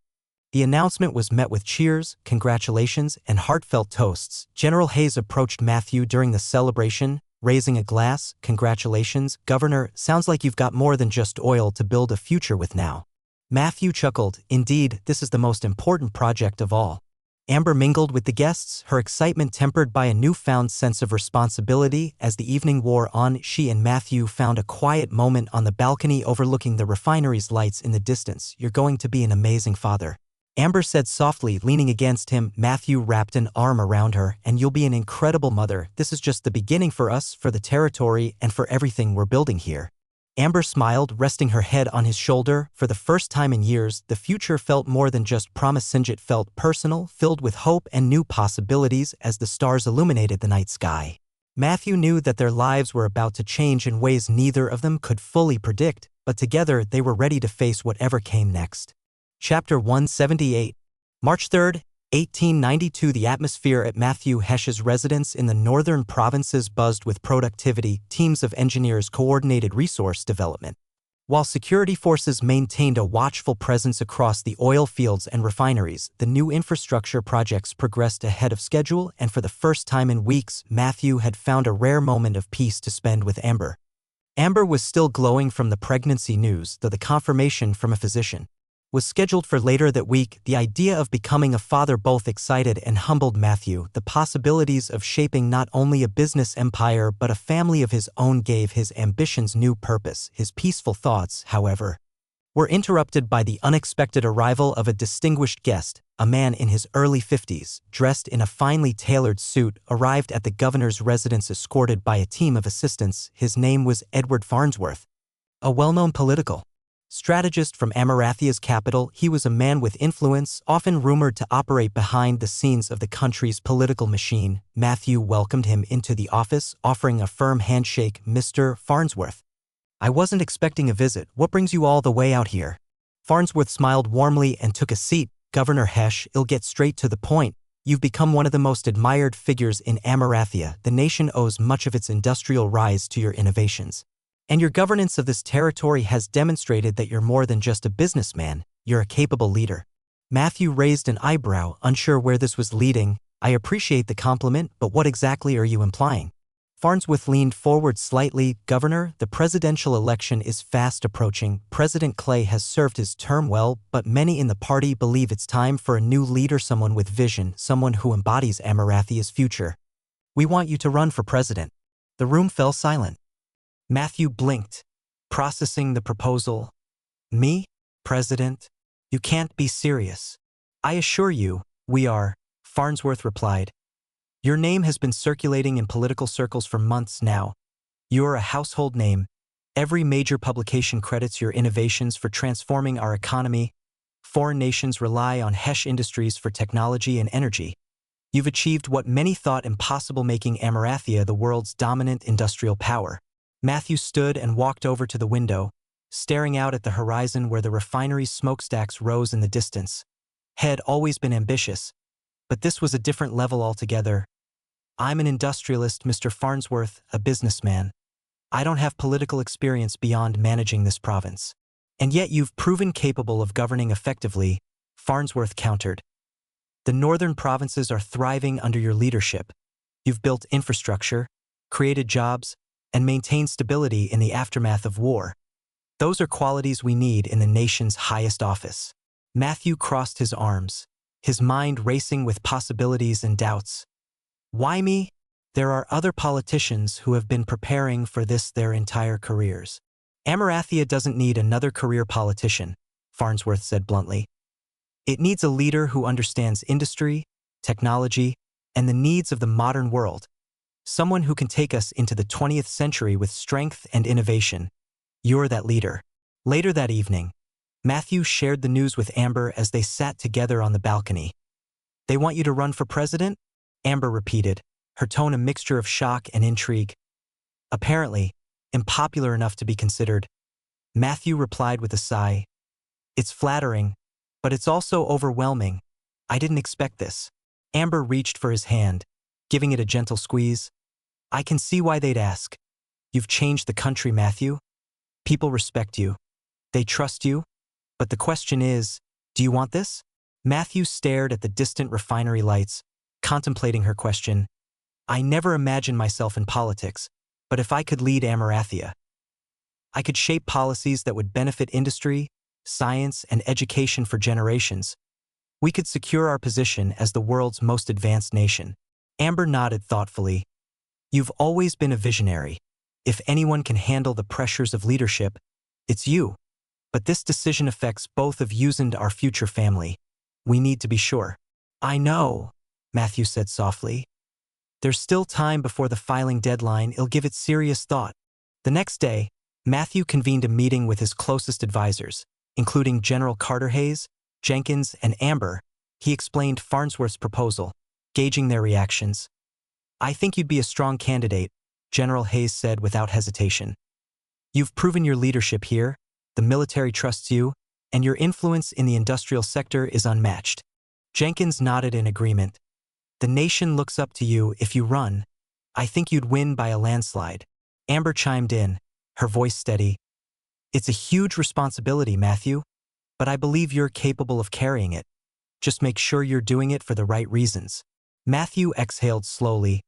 The announcement was met with cheers, congratulations, and heartfelt toasts. General Hayes approached Matthew during the celebration, raising a glass. Congratulations, Governor. Sounds like you've got more than just oil to build a future with now. Matthew chuckled. Indeed, this is the most important project of all. Amber mingled with the guests, her excitement tempered by a newfound sense of responsibility. As the evening wore on, she and Matthew found a quiet moment on the balcony overlooking the refinery's lights in the distance. You're going to be an amazing father, Amber said softly, leaning against him. Matthew wrapped an arm around her. And you'll be an incredible mother. This is just the beginning for us, for the territory, and for everything we're building here. Amber smiled, resting her head on his shoulder. For the first time in years, the future felt more than just promise. It felt personal, filled with hope and new possibilities as the stars illuminated the night sky. Matthew knew that their lives were about to change in ways neither of them could fully predict, but together they were ready to face whatever came next. Chapter 178. March 3, 1892. The atmosphere at Matthew Hesh's residence in the northern provinces buzzed with productivity. Teams of engineers coordinated resource development, while security forces maintained a watchful presence across the oil fields and refineries. The new infrastructure projects progressed ahead of schedule, and for the first time in weeks, Matthew had found a rare moment of peace to spend with Amber. Amber was still glowing from the pregnancy news, though the confirmation from a physician was scheduled for later that week. The idea of becoming a father both excited and humbled Matthew. The possibilities of shaping not only a business empire but a family of his own gave his ambitions new purpose. His peaceful thoughts, however, were interrupted by the unexpected arrival of a distinguished guest. A man in his early 50s, dressed in a finely tailored suit, arrived at the governor's residence escorted by a team of assistants. His name was Edward Farnsworth, a well-known political strategist from Amarathia's capital. He was a man with influence, often rumored to operate behind the scenes of the country's political machine. Matthew welcomed him into the office, offering a firm handshake. Mr. Farnsworth, I wasn't expecting a visit. What brings you all the way out here? Farnsworth smiled warmly and took a seat. Governor Hesh, I'll get straight to the point. You've become one of the most admired figures in Amarathia. The nation owes much of its industrial rise to your innovations, and your governance of this territory has demonstrated that you're more than just a businessman, you're a capable leader. Matthew raised an eyebrow, unsure where this was leading. I appreciate the compliment, but what exactly are you implying? Farnsworth leaned forward slightly. Governor, the presidential election is fast approaching. President Clay has served his term well, but many in the party believe it's time for a new leader, someone with vision, someone who embodies Amarathia's future. We want you to run for president. The room fell silent. Matthew blinked, processing the proposal. Me? President? You can't be serious. I assure you, we are, Farnsworth replied. Your name has been circulating in political circles for months now. You're a household name. Every major publication credits your innovations for transforming our economy. Foreign nations rely on Hesh Industries for technology and energy. You've achieved what many thought impossible, making Amarathia the world's dominant industrial power. Matthew stood and walked over to the window, staring out at the horizon where the refinery's smokestacks rose in the distance. Had always been ambitious, but this was a different level altogether. I'm an industrialist, Mr. Farnsworth, a businessman. I don't have political experience beyond managing this province. And yet you've proven capable of governing effectively, Farnsworth countered. The northern provinces are thriving under your leadership. You've built infrastructure, created jobs, and maintain stability in the aftermath of war. Those are qualities we need in the nation's highest office. Matthew crossed his arms, his mind racing with possibilities and doubts. Why me? There are other politicians who have been preparing for this their entire careers. Amarathia doesn't need another career politician, Farnsworth said bluntly. It needs a leader who understands industry, technology, and the needs of the modern world. Someone who can take us into the 20th century with strength and innovation. You're that leader. Later that evening, Matthew shared the news with Amber as they sat together on the balcony. They want you to run for president? Amber repeated, her tone a mixture of shock and intrigue. Apparently, unpopular enough to be considered. Matthew replied with a sigh. It's flattering, but it's also overwhelming. I didn't expect this. Amber reached for his hand, giving it a gentle squeeze. I can see why they'd ask. You've changed the country, Matthew. People respect you. They trust you. But the question is, do you want this? Matthew stared at the distant refinery lights, contemplating her question. I never imagined myself in politics, but if I could lead Amarathia, I could shape policies that would benefit industry, science, and education for generations. We could secure our position as the world's most advanced nation. Amber nodded thoughtfully. You've always been a visionary. If anyone can handle the pressures of leadership, it's you. But this decision affects both of yous and our future family. We need to be sure. I know, Matthew said softly. There's still time before the filing deadline. I'll give it serious thought. The next day, Matthew convened a meeting with his closest advisors, including General Carter Hayes, Jenkins, and Amber. He explained Farnsworth's proposal, gauging their reactions. I think you'd be a strong candidate, General Hayes said without hesitation. You've proven your leadership here, the military trusts you, and your influence in the industrial sector is unmatched. Jenkins nodded in agreement. The nation looks up to you if you run. I think you'd win by a landslide. Amber chimed in, her voice steady. It's a huge responsibility, Matthew, but I believe you're capable of carrying it. Just make sure you're doing it for the right reasons. Matthew exhaled slowly.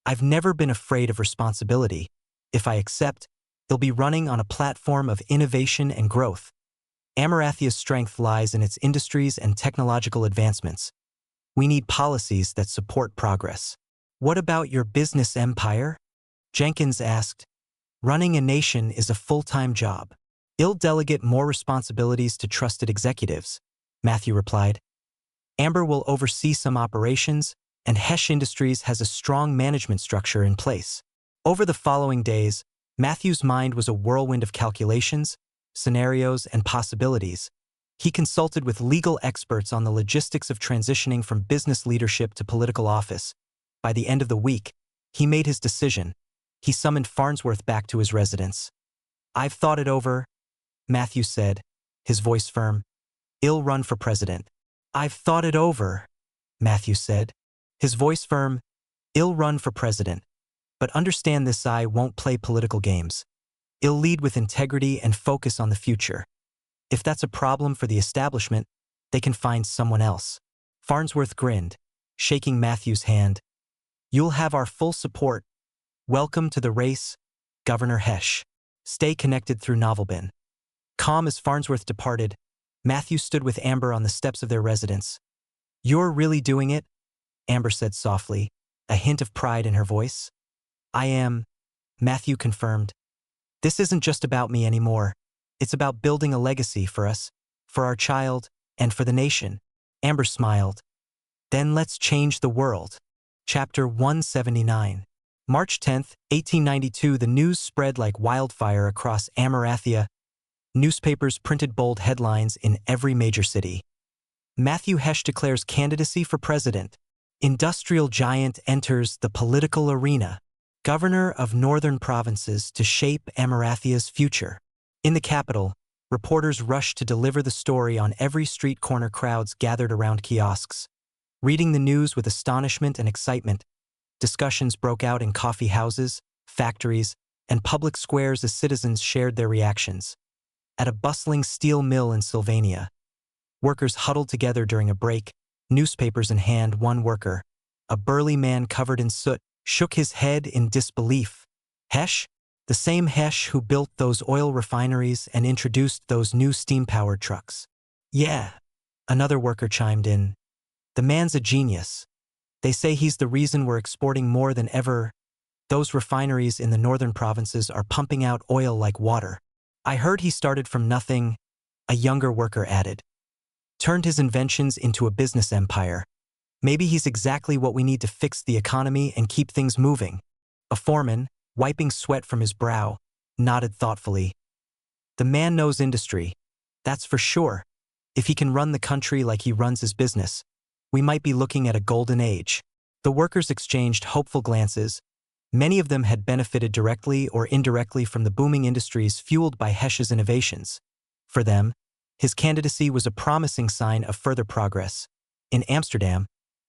I've never been afraid of responsibility. If I accept, it'll be running on a platform of innovation and growth. Amarathia's strength lies in its industries and technological advancements. We need policies that support progress. What about your business empire? Jenkins asked. Running a nation is a full-time job. I'll delegate more responsibilities to trusted executives, Matthew replied. Amber will oversee some operations, and Hesh Industries has a strong management structure in place. Over the following days, Matthew's mind was a whirlwind of calculations, scenarios, and possibilities. He consulted with legal experts on the logistics of transitioning from business leadership to political office. By the end of the week, he made his decision. He summoned Farnsworth back to his residence. I've thought it over, Matthew said, his voice firm. I'll run for president. I've thought it over, Matthew said, his voice firm. I'll run for president. But understand this, I won't play political games. I'll lead with integrity and focus on the future. If that's a problem for the establishment, they can find someone else. Farnsworth grinned, shaking Matthew's hand. You'll have our full support. Welcome to the race, Governor Hesh. Stay connected through Novelbin. Calm as Farnsworth departed, Matthew stood with Amber on the steps of their residence. You're really doing it? Amber said softly, a hint of pride in her voice. I am, Matthew confirmed. This isn't just about me anymore. It's about building a legacy for us, for our child, and for the nation. Amber smiled. Then let's change the world. Chapter 179. March 10, 1892, the news spread like wildfire across Amarathia. Newspapers printed bold headlines in every major city. Matthew Hesh declares candidacy for president. Industrial giant enters the political arena. Governor of northern provinces to shape Amarathia's future. In the capital, reporters rushed to deliver the story on every street corner. Crowds gathered around kiosks, reading the news with astonishment and excitement. Discussions broke out in coffee houses, factories, and public squares as citizens shared their reactions. At a bustling steel mill in Sylvania, workers huddled together during a break, newspapers in hand. One worker, a burly man covered in soot, shook his head in disbelief. Hesh? The same Hesh who built those oil refineries and introduced those new steam-powered trucks. Yeah, another worker chimed in. The man's a genius. They say he's the reason we're exporting more than ever. Those refineries in the northern provinces are pumping out oil like water. I heard he started from nothing, a younger worker added. Turned his inventions into a business empire. Maybe he's exactly what we need to fix the economy and keep things moving. A foreman, wiping sweat from his brow, nodded thoughtfully. The man knows industry. That's for sure. If he can run the country like he runs his business, we might be looking at a golden age. The workers exchanged hopeful glances. Many of them had benefited directly or indirectly from the booming industries fueled by Hesch's innovations. For them, his candidacy was a promising sign of further progress. In Amsterdam,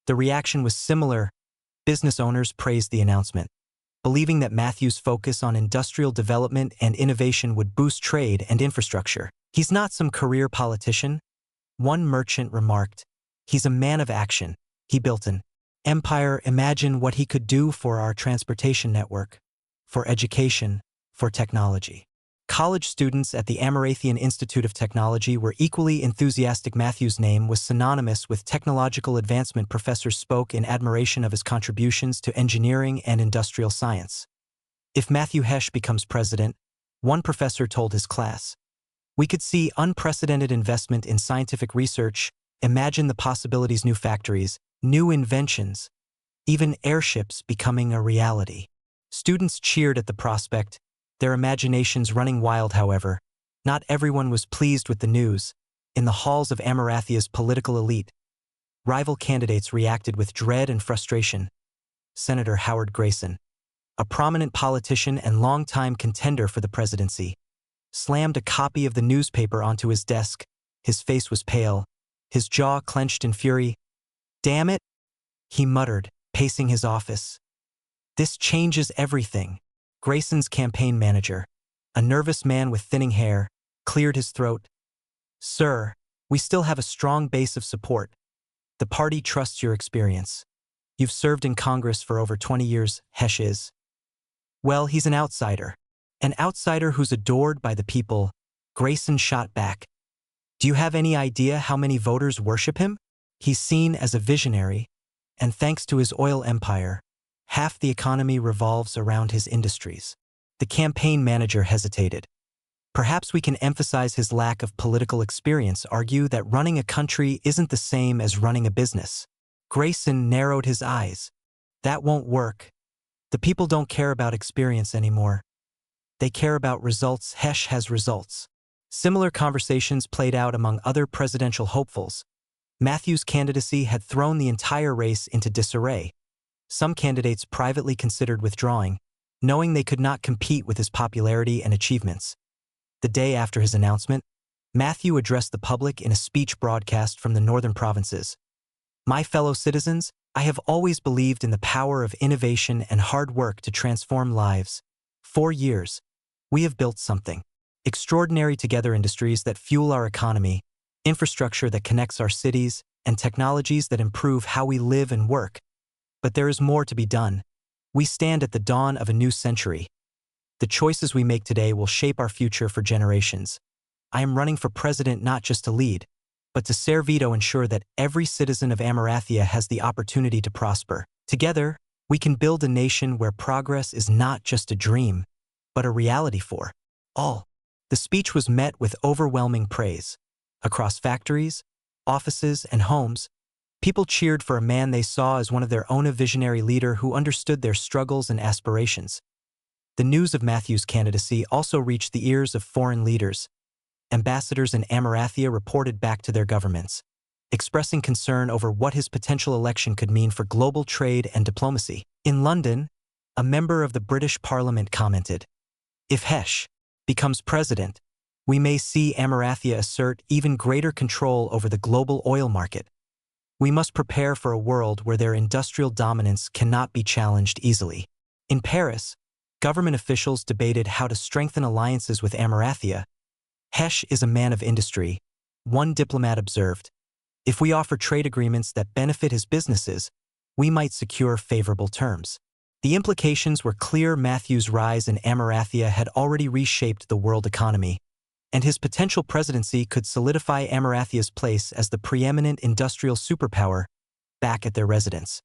the reaction was similar. Business owners praised the announcement, believing that Matthew's focus on industrial development and innovation would boost trade and infrastructure. He's not some career politician, one merchant remarked. He's a man of action. He built an empire. Imagine what he could do for our transportation network, for education, for technology. College students at the Amarathian Institute of Technology were equally enthusiastic. Matthew's name was synonymous with technological advancement. Professors spoke in admiration of his contributions to engineering and industrial science. If Matthew Hesch becomes president, one professor told his class, we could see unprecedented investment in scientific research. Imagine the possibilities: new factories, new inventions, even airships becoming a reality. Students cheered at the prospect, their imaginations running wild. However, not everyone was pleased with the news. In the halls of Amarathia's political elite, rival candidates reacted with dread and frustration. Senator Howard Grayson, a prominent politician and longtime contender for the presidency, slammed a copy of the newspaper onto his desk. His face was pale, his jaw clenched in fury. Damn it, he muttered, pacing his office. This changes everything. Grayson's campaign manager, a nervous man with thinning hair, cleared his throat. Sir, we still have a strong base of support. The party trusts your experience. You've served in Congress for over 20 years, Hesch is. Well, he's an outsider. An outsider who's adored by the people. Grayson shot back. Do you have any idea how many voters worship him? He's seen as a visionary, and thanks to his oil empire, half the economy revolves around his industries. The campaign manager hesitated. Perhaps we can emphasize his lack of political experience, argue that running a country isn't the same as running a business. Grayson narrowed his eyes. That won't work. The people don't care about experience anymore. They care about results. Hesch has results. Similar conversations played out among other presidential hopefuls. Matthew's candidacy had thrown the entire race into disarray. Some candidates privately considered withdrawing, knowing they could not compete with his popularity and achievements. The day after his announcement, Matthew addressed the public in a speech broadcast from the northern provinces. My fellow citizens, I have always believed in the power of innovation and hard work to transform lives. 4 years, we have built something extraordinary together: industries that fuel our economy, infrastructure that connects our cities, and technologies that improve how we live and work. But there is more to be done. We stand at the dawn of a new century. The choices we make today will shape our future for generations. I am running for president not just to lead, but to serve, ensure that every citizen of Amarathia has the opportunity to prosper. Together, we can build a nation where progress is not just a dream, but a reality for all. The speech was met with overwhelming praise. Across factories, offices, and homes, people cheered for a man they saw as one of their own, a visionary leader who understood their struggles and aspirations. The news of Matthew's candidacy also reached the ears of foreign leaders. Ambassadors in Amarathia reported back to their governments, expressing concern over what his potential election could mean for global trade and diplomacy. In London, a member of the British Parliament commented, if Hesch becomes president, we may see Amarathia assert even greater control over the global oil market. We must prepare for a world where their industrial dominance cannot be challenged easily. In Paris, government officials debated how to strengthen alliances with Amarathia. Hesch is a man of industry, one diplomat observed. If we offer trade agreements that benefit his businesses, we might secure favorable terms. The implications were clear. Matthew's rise in Amarathia had already reshaped the world economy, and his potential presidency could solidify Amarathia's place as the preeminent industrial superpower back at their residence.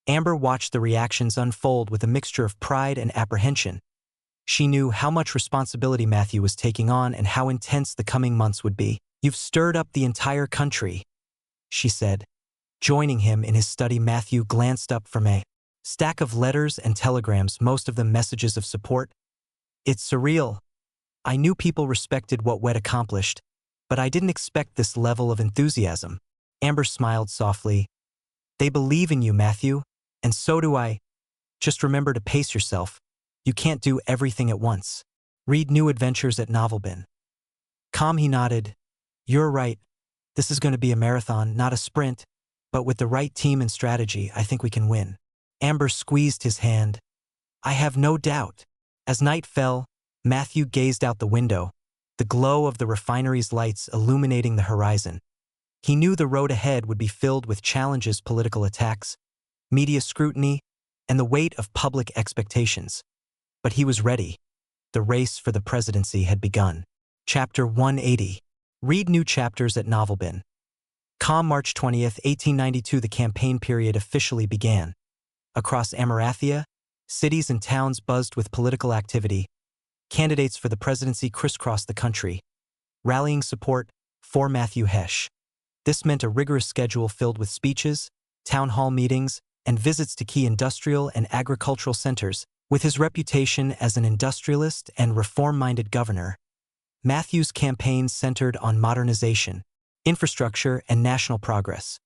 Amber watched the reactions unfold with a mixture of pride and apprehension. She knew how much responsibility Matthew was taking on and how intense the coming months would be. You've stirred up the entire country, she said. Joining him in his study, Matthew glanced up from a stack of letters and telegrams, most of them messages of support. It's surreal. I knew people respected what we'd accomplished, But I didn't expect this level of enthusiasm. Amber smiled softly. They believe in you, Matthew, and so do I. Just remember to pace yourself. You can't do everything at once. Read new adventures at Novelbin. Calm, he nodded. You're right. This is going to be a marathon, not a sprint, but with the right team and strategy, I think we can win. Amber squeezed his hand. I have no doubt. As night fell, Matthew gazed out the window, the glow of the refinery's lights illuminating the horizon. He knew the road ahead would be filled with challenges, political attacks, media scrutiny, and the weight of public expectations. But he was ready. The race for the presidency had begun. Chapter 180. Read new chapters at Novelbin. Calm, March 20th, 1892. The campaign period officially began. Across Amarathia, cities and towns buzzed with political activity. Candidates for the presidency crisscrossed the country, rallying support for Matthew Hesh. This meant a rigorous schedule filled with speeches, town hall meetings, and visits to key industrial and agricultural centers. With his reputation as an industrialist and reform-minded governor, Matthew's campaign centered on modernization, infrastructure, and national progress.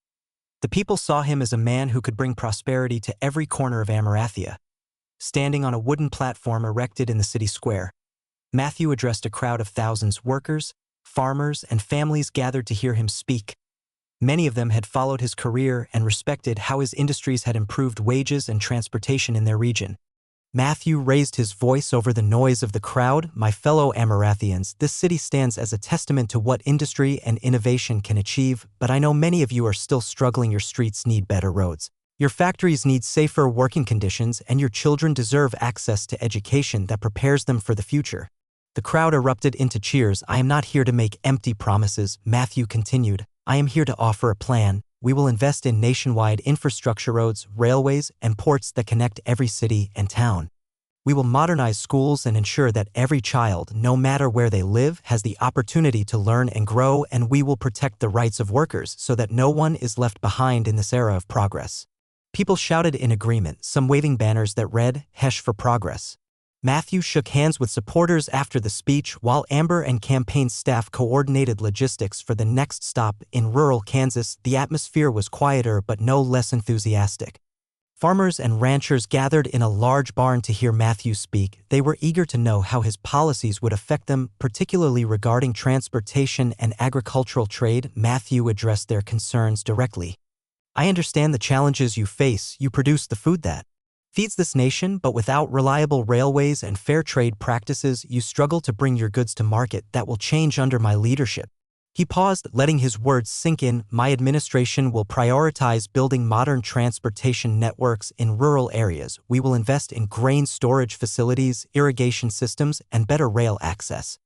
The people saw him as a man who could bring prosperity to every corner of Amarathia. Standing on a wooden platform erected in the city square, Matthew addressed a crowd of thousands: workers, farmers, and families gathered to hear him speak. Many of them had followed his career and respected how his industries had improved wages and transportation in their region. Matthew raised his voice over the noise of the crowd. My fellow Amarathians, this city stands as a testament to what industry and innovation can achieve, but I know many of you are still struggling. Your streets need better roads. Your factories need safer working conditions, and your children deserve access to education that prepares them for the future. The crowd erupted into cheers. I am not here to make empty promises, Matthew continued. I am here to offer a plan. We will invest in nationwide infrastructure, roads, railways, and ports that connect every city and town. We will modernize schools and ensure that every child, no matter where they live, has the opportunity to learn and grow, and we will protect the rights of workers so that no one is left behind in this era of progress. People shouted in agreement, some waving banners that read, Hesh for Progress. Matthew shook hands with supporters after the speech, while Amber and campaign staff coordinated logistics for the next stop in rural Kansas. The atmosphere was quieter but no less enthusiastic. Farmers and ranchers gathered in a large barn to hear Matthew speak. They were eager to know how his policies would affect them, particularly regarding transportation and agricultural trade. Matthew addressed their concerns directly. I understand the challenges you face. You produce the food that feeds this nation, but without reliable railways and fair trade practices, you struggle to bring your goods to market. That will change under my leadership. He paused, letting his words sink in. My administration will prioritize building modern transportation networks in rural areas. We will invest in grain storage facilities, irrigation systems, and better rail access.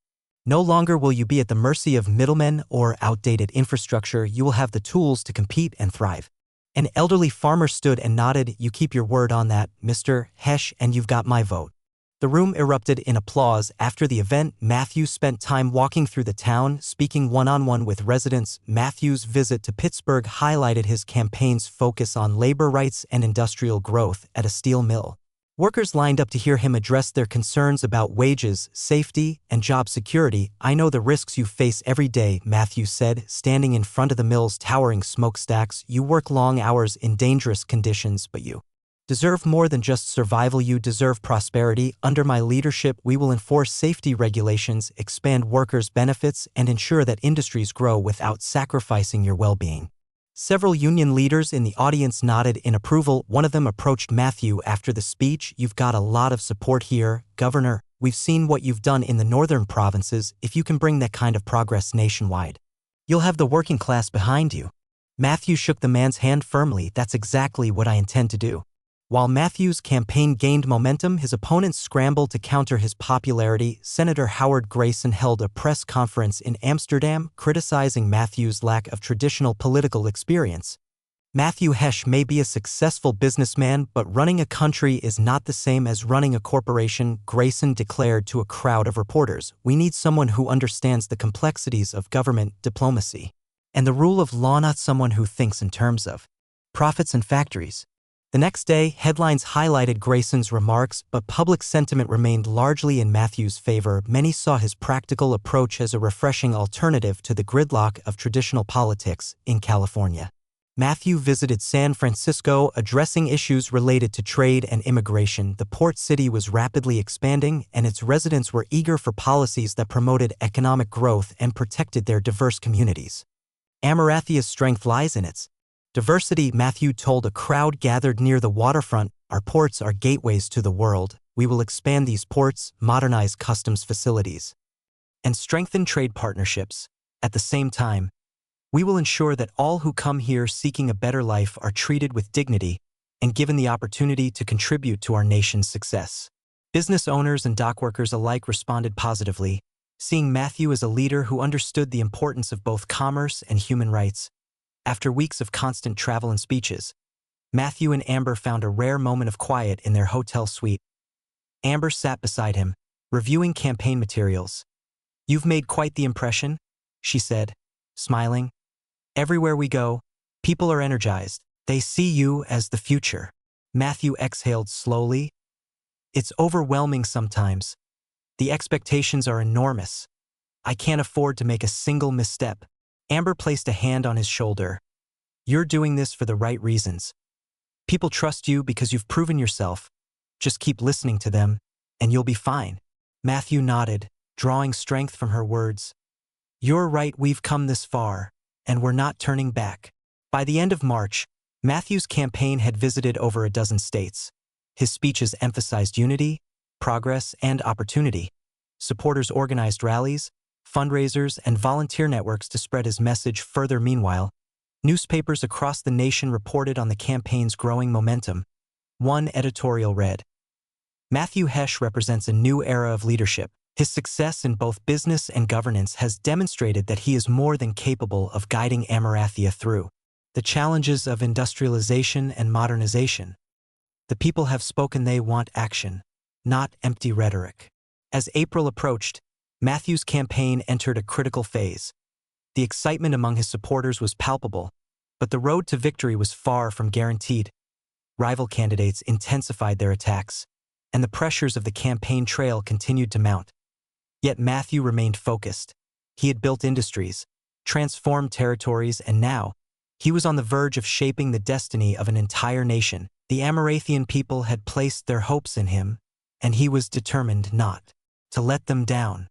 No longer will you be at the mercy of middlemen or outdated infrastructure. You will have the tools to compete and thrive. An elderly farmer stood and nodded. You keep your word on that, Mr. Hesh, and you've got my vote. The room erupted in applause. After the event, Matthew spent time walking through the town, speaking one-on-one with residents. Matthew's visit to Pittsburgh highlighted his campaign's focus on labor rights and industrial growth. At a steel mill, workers lined up to hear him address their concerns about wages, safety, and job security. I know the risks you face every day, Matthew said, standing in front of the mill's towering smokestacks. You work long hours in dangerous conditions, but you deserve more than just survival. You deserve prosperity. Under my leadership, we will enforce safety regulations, expand workers' benefits, and ensure that industries grow without sacrificing your well-being. Several union leaders in the audience nodded in approval. One of them approached Matthew after the speech. You've got a lot of support here, Governor. We've seen what you've done in the northern provinces. If you can bring that kind of progress nationwide, you'll have the working class behind you. Matthew shook the man's hand firmly. That's exactly what I intend to do. While Matthew's campaign gained momentum, his opponents scrambled to counter his popularity. Senator Howard Grayson held a press conference in Amsterdam, criticizing Matthew's lack of traditional political experience. Matthew Hesh may be a successful businessman, but running a country is not the same as running a corporation, Grayson declared to a crowd of reporters. We need someone who understands the complexities of government, diplomacy, and the rule of law, not someone who thinks in terms of profits and factories. The next day, headlines highlighted Grayson's remarks, but public sentiment remained largely in Matthew's favor. Many saw his practical approach as a refreshing alternative to the gridlock of traditional politics in California. Matthew visited San Francisco, addressing issues related to trade and immigration. The port city was rapidly expanding, and its residents were eager for policies that promoted economic growth and protected their diverse communities. Amarathia's strength lies in its diversity, Matthew told a crowd gathered near the waterfront. Our ports are gateways to the world. We will expand these ports, modernize customs facilities, and strengthen trade partnerships. At the same time, we will ensure that all who come here seeking a better life are treated with dignity and given the opportunity to contribute to our nation's success. Business owners and dockworkers alike responded positively, seeing Matthew as a leader who understood the importance of both commerce and human rights. After weeks of constant travel and speeches, Matthew and Amber found a rare moment of quiet in their hotel suite. Amber sat beside him, reviewing campaign materials. "You've made quite the impression," she said, smiling. "Everywhere we go, people are energized. They see you as the future." Matthew exhaled slowly. "It's overwhelming sometimes. The expectations are enormous. I can't afford to make a single misstep." Amber placed a hand on his shoulder. "You're doing this for the right reasons. People trust you because you've proven yourself. Just keep listening to them, and you'll be fine." Matthew nodded, drawing strength from her words. "You're right, we've come this far, and we're not turning back." By the end of March, Matthew's campaign had visited over a dozen states. His speeches emphasized unity, progress, and opportunity. Supporters organized rallies, fundraisers, and volunteer networks to spread his message further. Meanwhile, newspapers across the nation reported on the campaign's growing momentum. One editorial read, "Matthew Hesh represents a new era of leadership. His success in both business and governance has demonstrated that he is more than capable of guiding Amarathia through the challenges of industrialization and modernization. The people have spoken. They want action, not empty rhetoric." As April approached, Matthew's campaign entered a critical phase. The excitement among his supporters was palpable, but the road to victory was far from guaranteed. Rival candidates intensified their attacks, and the pressures of the campaign trail continued to mount. Yet Matthew remained focused. He had built industries, transformed territories, and now he was on the verge of shaping the destiny of an entire nation. The Amarathian people had placed their hopes in him, and he was determined not to let them down.